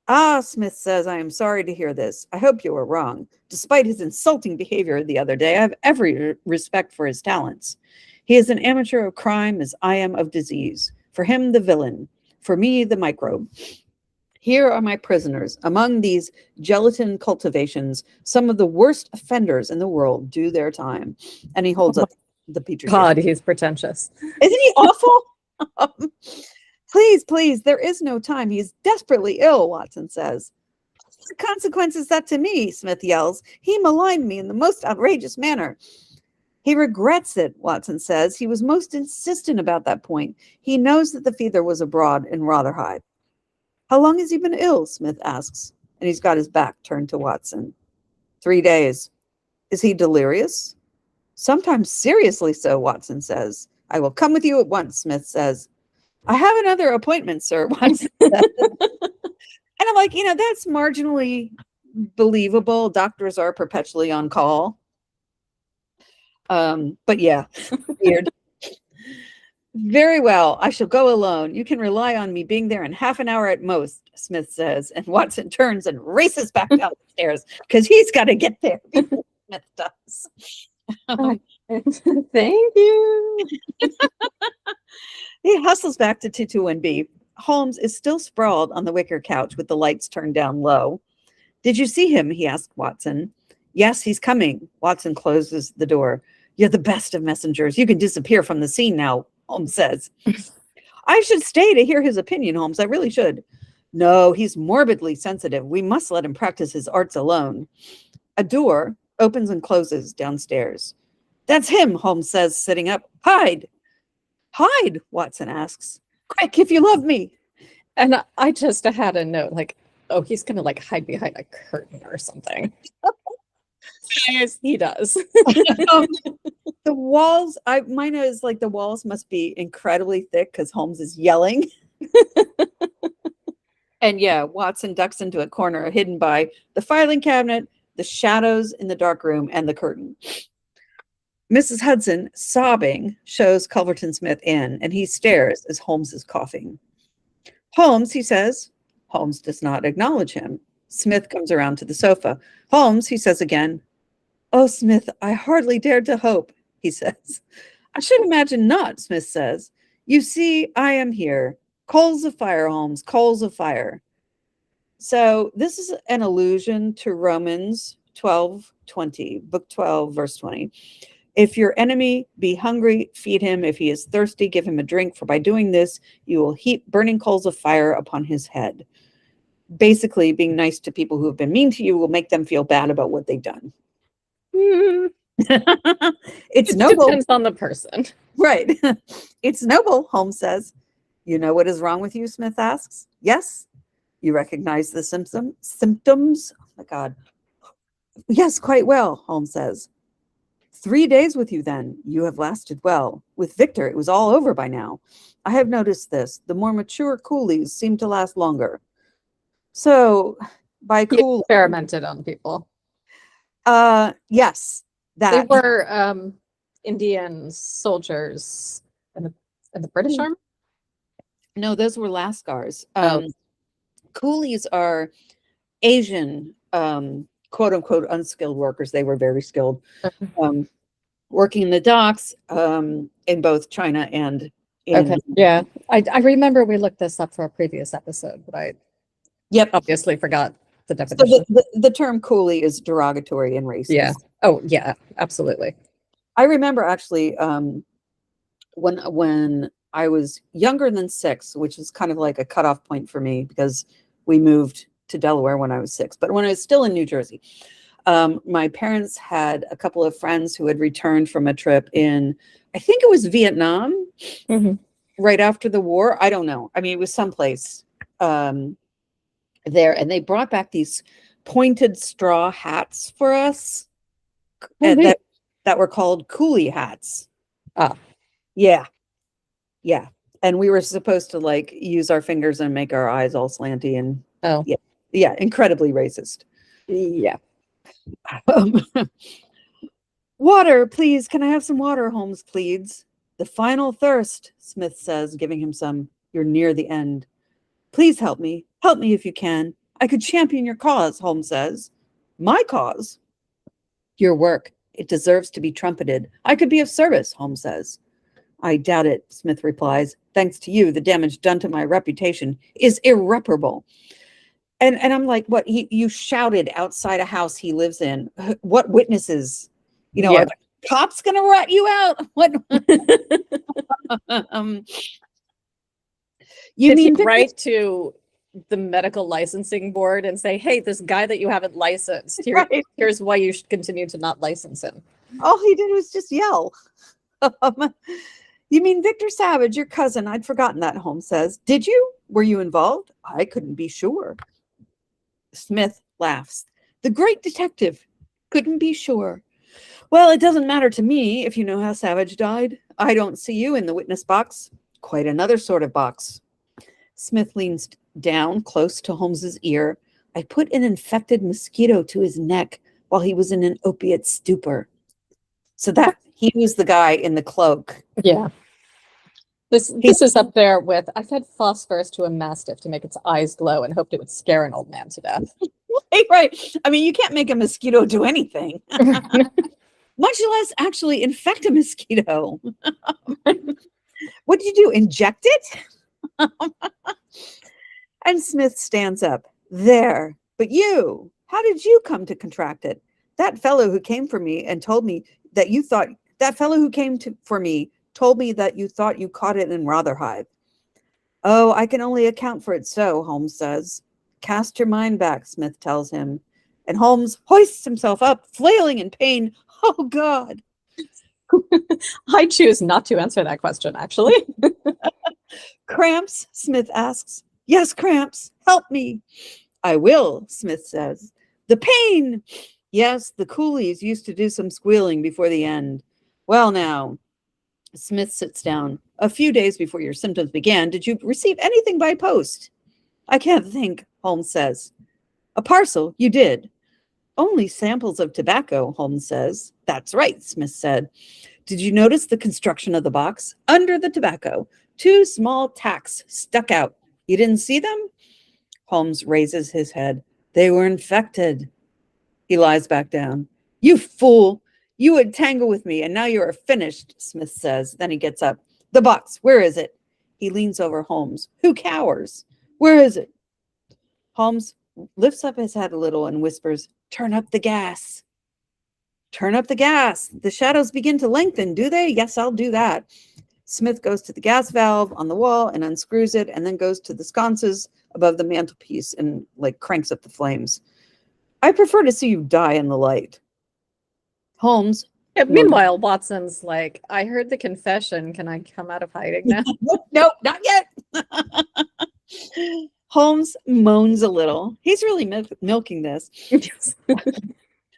Speaker 1: Ah, Smith says, I am sorry to hear this. I hope you are wrong. Despite his insulting behavior the other day, I have every respect for his talents. He is an amateur of crime as I am of disease. For him, the villain. For me, the microbe. Here are my prisoners. Among these gelatin cultivations, some of the worst offenders in the world do their time. And he holds up the petri dish.
Speaker 2: God, he's pretentious.
Speaker 1: Isn't he awful? Please, please, there is no time. He is desperately ill, Watson says. What consequence is that to me? Smith yells. He maligned me in the most outrageous manner. He regrets it, Watson says. He was most insistent about that point. He knows that the fever was abroad in Rotherhithe. How long has he been ill? Smith asks, and he's got his back turned to Watson. 3 days. Is he delirious? Sometimes seriously so, Watson says. I will come with you at once, Smith says. I have another appointment, sir, Watson says. And I'm like, that's marginally believable. Doctors are perpetually on call. But yeah, weird. Very well. I shall go alone. You can rely on me being there in half an hour at most, Smith says. And Watson turns and races back down the stairs because he's got to get there before Smith does.
Speaker 2: Thank you.
Speaker 1: He hustles back to 221B. Holmes is still sprawled on the wicker couch with the lights turned down low. Did you see him? He asked Watson. Yes, he's coming. Watson closes the door. You're the best of messengers. You can disappear from the scene now, Holmes says. I should stay to hear his opinion, Holmes. I really should. No, he's morbidly sensitive. We must let him practice his arts alone. A door opens and closes downstairs. That's him, Holmes says, sitting up. Hide. Hide, Watson asks. Quick, if you love me.
Speaker 2: And I just had a note like, oh, he's going to hide behind a curtain or something. Yes, he does.
Speaker 1: The walls, mine is the walls must be incredibly thick because Holmes is yelling. And yeah, Watson ducks into a corner hidden by the filing cabinet, the shadows in the dark room, and the curtain. Mrs. Hudson, sobbing, shows Culverton Smith in, and he stares as Holmes is coughing. Holmes, he says. Holmes does not acknowledge him. Smith comes around to the sofa. Holmes, he says again. Oh, Smith, I hardly dared to hope, he says. I should imagine not, Smith says. You see, I am here. Coals of fire, Holmes, coals of fire. So this is an allusion to Romans 12:20, book 12, verse 20. If your enemy be hungry, feed him. If he is thirsty, give him a drink. For by doing this, you will heap burning coals of fire upon his head. Basically, being nice to people who have been mean to you will make them feel bad about what they've done. It's noble.
Speaker 2: Depends on the person.
Speaker 1: Right. It's noble, Holmes says. You know what is wrong with you, Smith asks. Yes. You recognize the symptoms? Oh, my God. Yes, quite well, Holmes says. 3 days with you, then. You have lasted well. With Victor, it was all over by now. I have noticed this. The more mature coolies seem to last longer. So, by cool...
Speaker 2: experimented on people.
Speaker 1: Yes.
Speaker 2: They were Indian soldiers in the British Army?
Speaker 1: No, those were Lascars. Coolies are Asian, quote unquote, unskilled workers. They were very skilled, working in the docks in both China and in.
Speaker 2: Okay. Yeah. I remember we looked this up for a previous episode, but I obviously forgot the definition.
Speaker 1: So the term coolie is derogatory and racist.
Speaker 2: Yeah. Oh, yeah, absolutely.
Speaker 1: I remember actually when I was younger than 6, which is kind of like a cutoff point for me because we moved to Delaware when I was 6. But when I was still in New Jersey, my parents had a couple of friends who had returned from a trip in, I think it was Vietnam, right after the war. I don't know. I mean, it was someplace there. And they brought back these pointed straw hats for us that were called coolie hats. Yeah. Yeah. And we were supposed to use our fingers and make our eyes all slanty and yeah, incredibly racist.
Speaker 2: Yeah.
Speaker 1: Water, please. Can I have some water? Holmes pleads. The final thirst, Smith says, giving him some. You're near the end. Please help me. Help me if you can. I could champion your cause, Holmes says. My cause? Your work. It deserves to be trumpeted. I could be of service, Holmes says. I doubt it, Smith replies. Thanks to you, the damage done to my reputation is irreparable. And I'm like, what? You shouted outside a house he lives in. What witnesses? Are the cops going to rat you out? What?
Speaker 2: Did he write to the medical licensing board and say, hey, this guy that you haven't licensed, here's why you should continue to not license him?
Speaker 1: All he did was just yell. You mean Victor Savage, your cousin? I'd forgotten that, Holmes says. Did you? Were you involved? I couldn't be sure. Smith laughs. The great detective couldn't be sure. Well, it doesn't matter to me if you know how Savage died. I don't see you in the witness box. Quite another sort of box. Smith leans down close to Holmes's ear. I put an infected mosquito to his neck while he was in an opiate stupor. So that he was the guy in the cloak.
Speaker 2: Yeah. This is up there with, I fed phosphorus to a mastiff to make its eyes glow and hoped it would scare an old man to death.
Speaker 1: Right. I mean, you can't make a mosquito do anything, much less actually infect a mosquito. What did you do? Inject it? And Smith stands up. There. But you, how did you come to contract it? That fellow who came for me and told me that you thought, for me told me that you thought you caught it in Rotherhithe. Oh, I can only account for it so, Holmes says. Cast your mind back, Smith tells him. And Holmes hoists himself up, flailing in pain. Oh, God.
Speaker 2: I choose not to answer that question, actually.
Speaker 1: Cramps, Smith asks. Yes, cramps. Help me. I will, Smith says. The pain. Yes, the coolies used to do some squealing before the end. Well, now, Smith sits down. A few days before your symptoms began, did you receive anything by post? I can't think, Holmes says. A parcel, you did. Only samples of tobacco, Holmes says. That's right, Smith said. Did you notice the construction of the box? Under the tobacco, 2 small tacks stuck out. You didn't see them? Holmes raises his head. They were infected. He lies back down. You fool! You would tangle with me, and now you are finished, Smith says. Then he gets up. The box, where is it? He leans over Holmes, who cowers. Where is it? Holmes lifts up his head a little and whispers, turn up the gas. Turn up the gas. The shadows begin to lengthen, do they? Yes, I'll do that. Smith goes to the gas valve on the wall and unscrews it, and then goes to the sconces above the mantelpiece and cranks up the flames. I prefer to see you die in the light. Holmes.
Speaker 2: Yeah, meanwhile, Watson's like, I heard the confession. Can I come out of hiding now?
Speaker 1: Nope, not yet. Holmes moans a little. He's really milking this.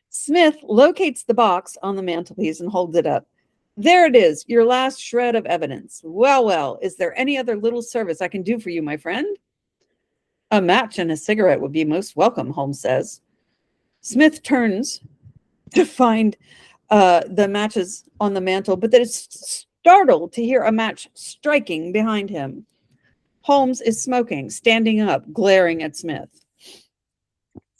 Speaker 1: Smith locates the box on the mantelpiece and holds it up. There it is, your last shred of evidence. Well, is there any other little service I can do for you, my friend? A match and a cigarette would be most welcome, Holmes says. Smith turns to find the matches on the mantel, but then is startled to hear a match striking behind him. Holmes is smoking, standing up, glaring at Smith.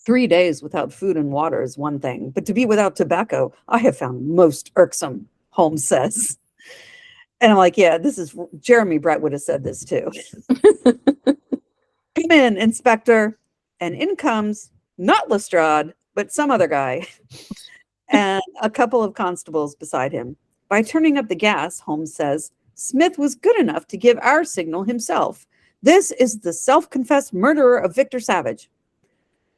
Speaker 1: 3 days without food and water is one thing, but to be without tobacco, I have found most irksome, Holmes says. And I'm like, yeah, this is Jeremy Brett would have said this too. Come in, Inspector. And in comes not Lestrade, but some other guy. And a couple of constables beside him. By turning up the gas, Holmes says, Smith was good enough to give our signal himself. This is the self-confessed murderer of Victor Savage.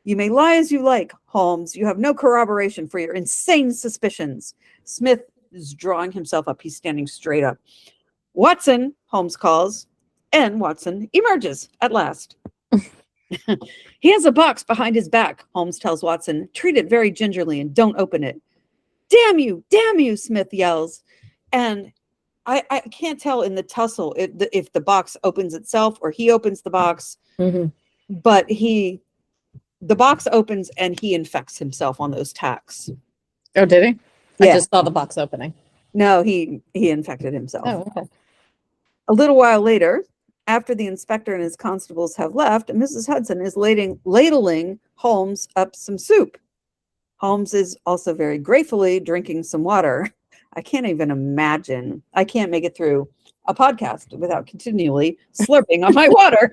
Speaker 1: You may lie as you like, Holmes. You have no corroboration for your insane suspicions. Smith is drawing himself up. He's standing straight up. Watson, Holmes calls, and Watson emerges at last. He has a box behind his back, Holmes tells Watson. Treat it very gingerly and don't open it. Damn you, Smith yells. And I can't tell in the tussle if the box opens itself or he opens the box. Mm-hmm. But the box opens and he infects himself on those tacks.
Speaker 2: Oh, did he?
Speaker 1: Yeah.
Speaker 2: I just saw the box opening.
Speaker 1: No, he infected himself.
Speaker 2: Oh, okay.
Speaker 1: A little while later, after the inspector and his constables have left, Mrs. Hudson is ladling Holmes up some soup. Holmes is also very gratefully drinking some water. I can't even imagine. I can't make it through a podcast without continually slurping on my water.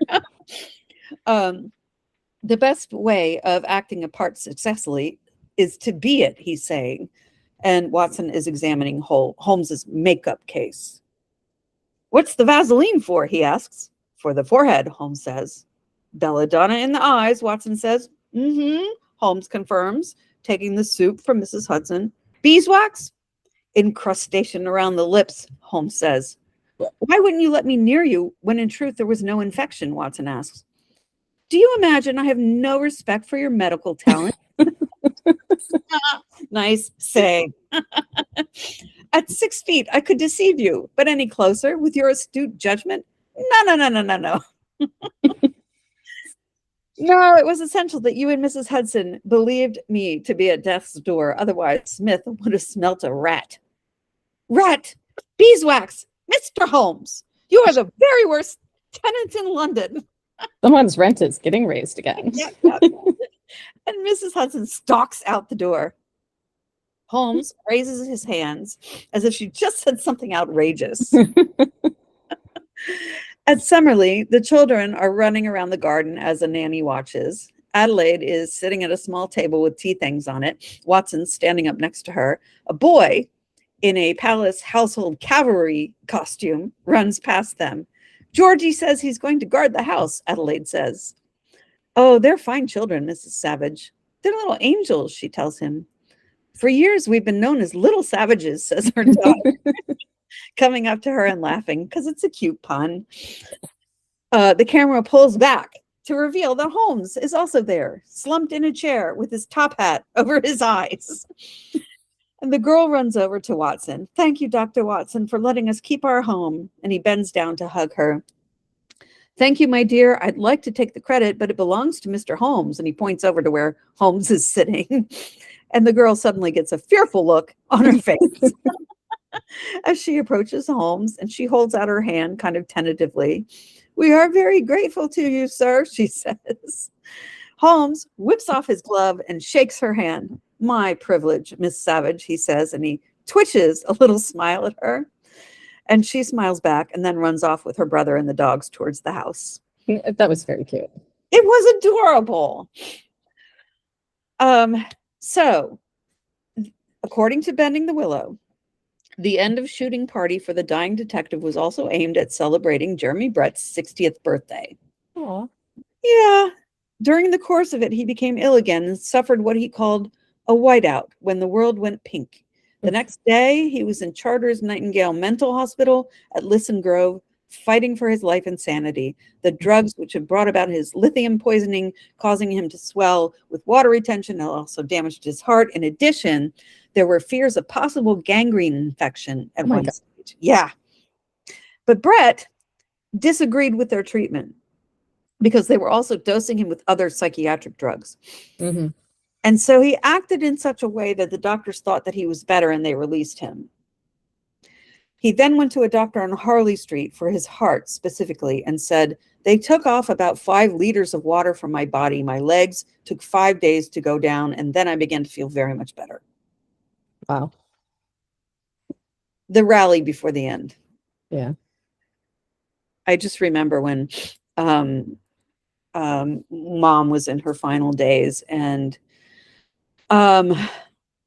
Speaker 1: The best way of acting a part successfully is to be it, he's saying. And Watson is examining Holmes's makeup case. What's the Vaseline for? He asks. For the forehead, Holmes says. Belladonna in the eyes, Watson says. Holmes confirms, taking the soup from Mrs. Hudson. Beeswax? Incrustation around the lips, Holmes says. Why wouldn't you let me near you when in truth there was no infection? Watson asks. Do you imagine I have no respect for your medical talent? Nice say. At 6 feet, I could deceive you, but any closer with your astute judgment? No. No, it was essential that you and Mrs. Hudson believed me to be at death's door. Otherwise, Smith would have smelt a rat. Rat! Beeswax! Mr. Holmes! You are the very worst tenant in London.
Speaker 2: Someone's rent is getting raised again.
Speaker 1: Yeah. And Mrs. Hudson stalks out the door. Holmes raises his hands as if she just said something outrageous. At Summerley, the children are running around the garden as a nanny watches. Adelaide is sitting at a small table with tea things on it. Watson's standing up next to her. A boy in a palace household cavalry costume runs past them. Georgie says he's going to guard the house, Adelaide says. Oh, they're fine children, Mrs. Savage. They're little angels, she tells him. For years, we've been known as little savages, says her daughter, coming up to her and laughing, because it's a cute pun. The camera pulls back to reveal that Holmes is also there, slumped in a chair with his top hat over his eyes. And the girl runs over to Watson. Thank you, Dr. Watson, for letting us keep our home. And he bends down to hug her. Thank you, my dear. I'd like to take the credit, but it belongs to Mr. Holmes. And he points over to where Holmes is sitting. And the girl suddenly gets a fearful look on her face as she approaches Holmes, and she holds out her hand kind of tentatively. We are very grateful to you, sir, she says. Holmes whips off his glove and shakes her hand. My privilege, Miss Savage, he says, and he twitches a little smile at her. And she smiles back and then runs off with her brother and the dogs towards the house.
Speaker 2: That was very cute.
Speaker 1: It was adorable. So, according to Bending the Willow, the end of shooting party for the dying detective was also aimed at celebrating Jeremy Brett's 60th birthday.
Speaker 2: Aw.
Speaker 1: Yeah. During the course of it, he became ill again and suffered what he called a whiteout when the world went pink. The next day, he was in Charters Nightingale Mental Hospital at Lisson Grove, fighting for his life and sanity. The drugs which had brought about his lithium poisoning, causing him to swell with water retention, and also damaged his heart. In addition, there were fears of possible gangrene infection at one stage. Yeah. But Brett disagreed with their treatment because they were also dosing him with other psychiatric drugs.
Speaker 2: Mm-hmm.
Speaker 1: And so he acted in such a way that the doctors thought that he was better and they released him. He then went to a doctor on Harley Street for his heart specifically and said, they took off about 5 liters of water from my body. My legs took 5 days to go down, and then I began to feel very much better.
Speaker 2: Wow.
Speaker 1: The rally before the end.
Speaker 2: Yeah.
Speaker 1: I just remember when Mom was in her final days, and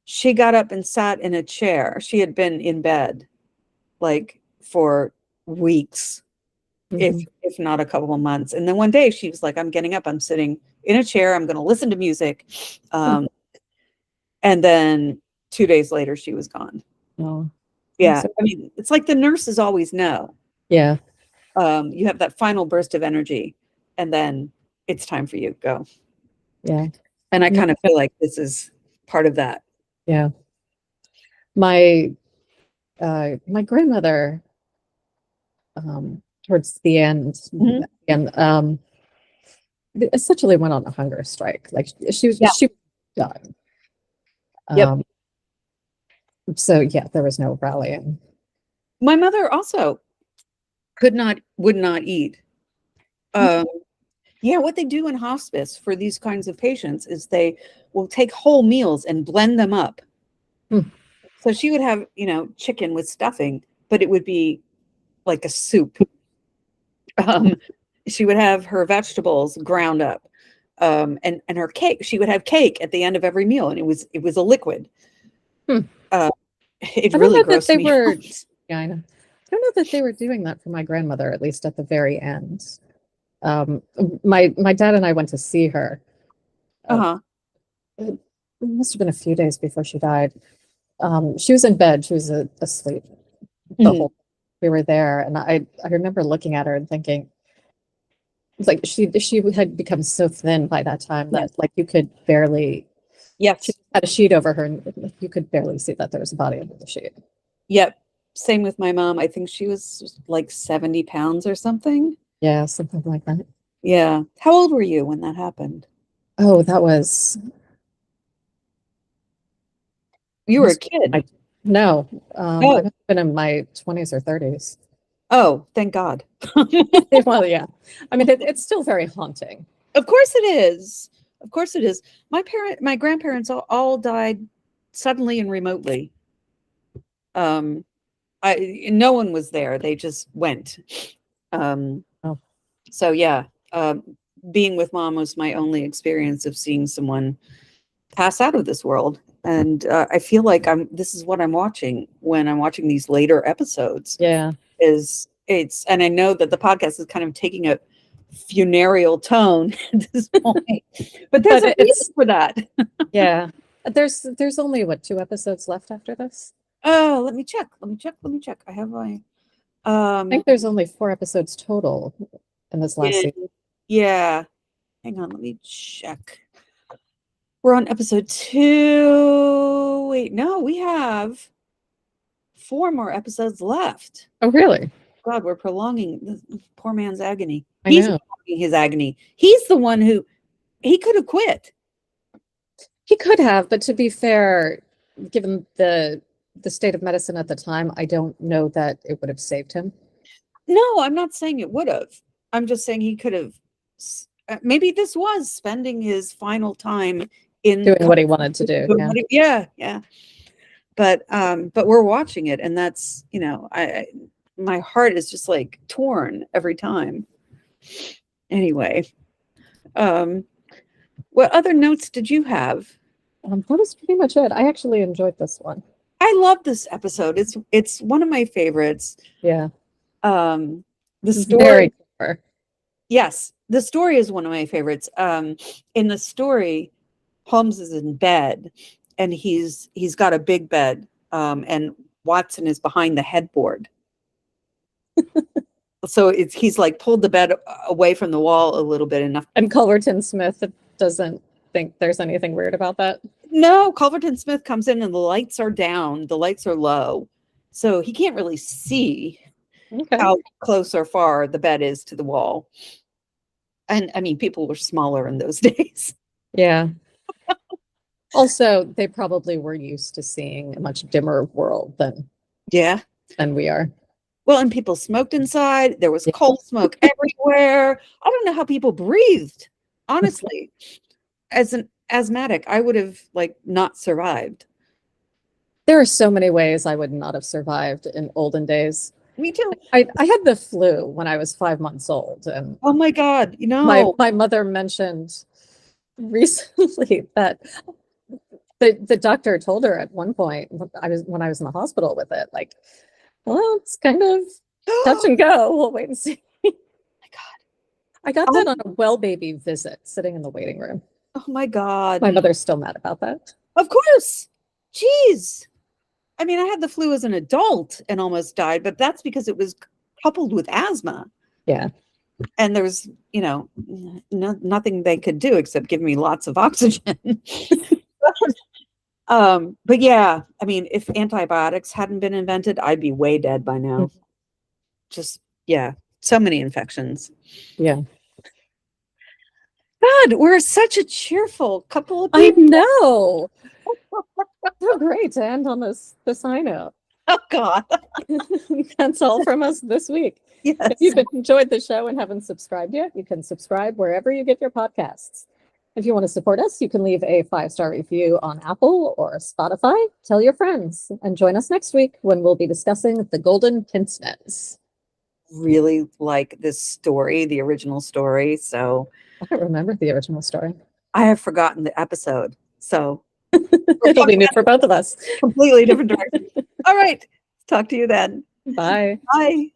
Speaker 1: she got up and sat in a chair. She had been in bed like for weeks, if not a couple of months. And then one day she was like, I'm getting up, I'm sitting in a chair, I'm going to listen to music. And then 2 days later, she was gone.
Speaker 2: Oh.
Speaker 1: Yeah. I mean, it's like the nurses always know.
Speaker 2: Yeah.
Speaker 1: You have that final burst of energy, and then it's time for you to go.
Speaker 2: Yeah.
Speaker 1: And I kind of feel like this is part of that.
Speaker 2: Yeah. My grandmother, towards the end, essentially went on a hunger strike. Like she was done.
Speaker 1: Yep.
Speaker 2: So yeah, there was no rallying.
Speaker 1: My mother also would not eat. Yeah, what they do in hospice for these kinds of patients is they will take whole meals and blend them up So she would have, chicken with stuffing, but it would be like a soup. She would have her vegetables ground up, and her cake. She would have cake at the end of every meal, and it was a liquid.
Speaker 2: Hmm.
Speaker 1: It
Speaker 2: I don't
Speaker 1: really
Speaker 2: know that
Speaker 1: grossed
Speaker 2: they
Speaker 1: me
Speaker 2: were.
Speaker 1: out.
Speaker 2: Yeah, I know. I don't know that they were doing that for my grandmother, at least at the very end. My dad and I went to see her.
Speaker 1: Uh-huh.
Speaker 2: It must have been a few days before she died. She was in bed. She was asleep the
Speaker 1: Mhm.
Speaker 2: whole. We were there, and I remember looking at her and thinking, it's like she had become so thin by that time
Speaker 1: Yeah.
Speaker 2: that like you could barely. She
Speaker 1: Yes.
Speaker 2: had a sheet over her, and you could barely see that there was a body under the sheet.
Speaker 1: Yep. Same with my mom. I think she was like 70 pounds or something.
Speaker 2: Yeah, something like that.
Speaker 1: Yeah. How old were you when that happened?
Speaker 2: Oh, that was.
Speaker 1: You were a
Speaker 2: Must
Speaker 1: kid.
Speaker 2: no, I
Speaker 1: Oh,
Speaker 2: must have been in my 20s or 30s.
Speaker 1: oh, thank God.
Speaker 2: Well, yeah. I mean, it's still very haunting.
Speaker 1: Of course it is. Of course it is. My grandparents all died suddenly and remotely. Um, no one was there. They just went. Um,
Speaker 2: Oh,
Speaker 1: so yeah, being with mom was my only experience of seeing someone pass out of this world. And I feel like this is what I'm watching when I'm watching these later episodes.
Speaker 2: yeah.
Speaker 1: And I know that the podcast is kind of taking a funereal tone at this point, but there's a
Speaker 2: It's
Speaker 1: reason for that.
Speaker 2: yeah. There's only what 2 episodes left after this.
Speaker 1: Oh, let me check. I have my
Speaker 2: I think there's only 4 episodes total in this last
Speaker 1: yeah,
Speaker 2: season.
Speaker 1: yeah. Hang on, let me check. We're on episode 2. Wait, no, we have 4 more episodes left.
Speaker 2: Oh, really?
Speaker 1: God, we're prolonging this poor man's agony.
Speaker 2: I
Speaker 1: He's
Speaker 2: know.
Speaker 1: prolonging his agony. He's the one who he could have quit.
Speaker 2: He could have, but to be fair, given the state of medicine at the time, I don't know that it would have saved him.
Speaker 1: No, I'm not saying it would have. I'm just saying he could have. Maybe this was spending his final time in
Speaker 2: Doing what he wanted to do. Yeah.
Speaker 1: Yeah. But we're watching it, and that's my heart is just like torn every time. Anyway, what other notes did you have?
Speaker 2: That was pretty much it. I actually enjoyed this one.
Speaker 1: I love this episode. It's one of my favorites.
Speaker 2: Yeah.
Speaker 1: The story.
Speaker 2: Very clever.
Speaker 1: Yes, the story is one of my favorites. In the story, Holmes is in bed, and he's got a big bed, and Watson is behind the headboard. So he's like pulled the bed away from the wall a little bit enough.
Speaker 2: And Culverton Smith doesn't think there's anything weird about that.
Speaker 1: No, Culverton Smith comes in and the lights are down, the lights are low, so he can't really see how close or far the bed is to the wall. And I mean, people were smaller in those days.
Speaker 2: Yeah. Also, they probably were used to seeing a much dimmer world than we are.
Speaker 1: Well, and people smoked inside. There was coal smoke everywhere. I don't know how people breathed. Honestly, as an asthmatic, I would have not survived.
Speaker 2: There are so many ways I would not have survived in olden days.
Speaker 1: Me too.
Speaker 2: I had the flu when I was 5 months old, and
Speaker 1: oh my God,
Speaker 2: my mother mentioned recently that the doctor told her at one point when I was in the hospital with it, like, well, it's kind of touch and go. We'll wait and see.
Speaker 1: Oh my God.
Speaker 2: I got that on a well baby visit, sitting in the waiting room.
Speaker 1: Oh my God.
Speaker 2: My mother's still mad about that.
Speaker 1: Of course. Jeez. I mean, I had the flu as an adult and almost died, but that's because it was coupled with asthma.
Speaker 2: Yeah.
Speaker 1: And there was, nothing they could do except give me lots of oxygen. But yeah, I mean, if antibiotics hadn't been invented, I'd be way dead by now.
Speaker 2: Mm-hmm.
Speaker 1: Just, yeah, so many infections.
Speaker 2: Yeah.
Speaker 1: God, we're such a cheerful couple of
Speaker 2: I
Speaker 1: people.
Speaker 2: know. So great to end on this high note.
Speaker 1: Oh God.
Speaker 2: That's all from us this week.
Speaker 1: Yes.
Speaker 2: If you've enjoyed the show and haven't subscribed yet, you can subscribe wherever you get your podcasts. If you want to support us, you can leave a 5-star review on Apple or Spotify. Tell your friends and join us next week when we'll be discussing the Golden Pince-Nez.
Speaker 1: Really like this story, the original story. So
Speaker 2: I don't remember the original story.
Speaker 1: I have forgotten the episode. So
Speaker 2: it'll be new for both of us.
Speaker 1: Completely different direction. All right. Talk to you then.
Speaker 2: Bye.
Speaker 1: Bye.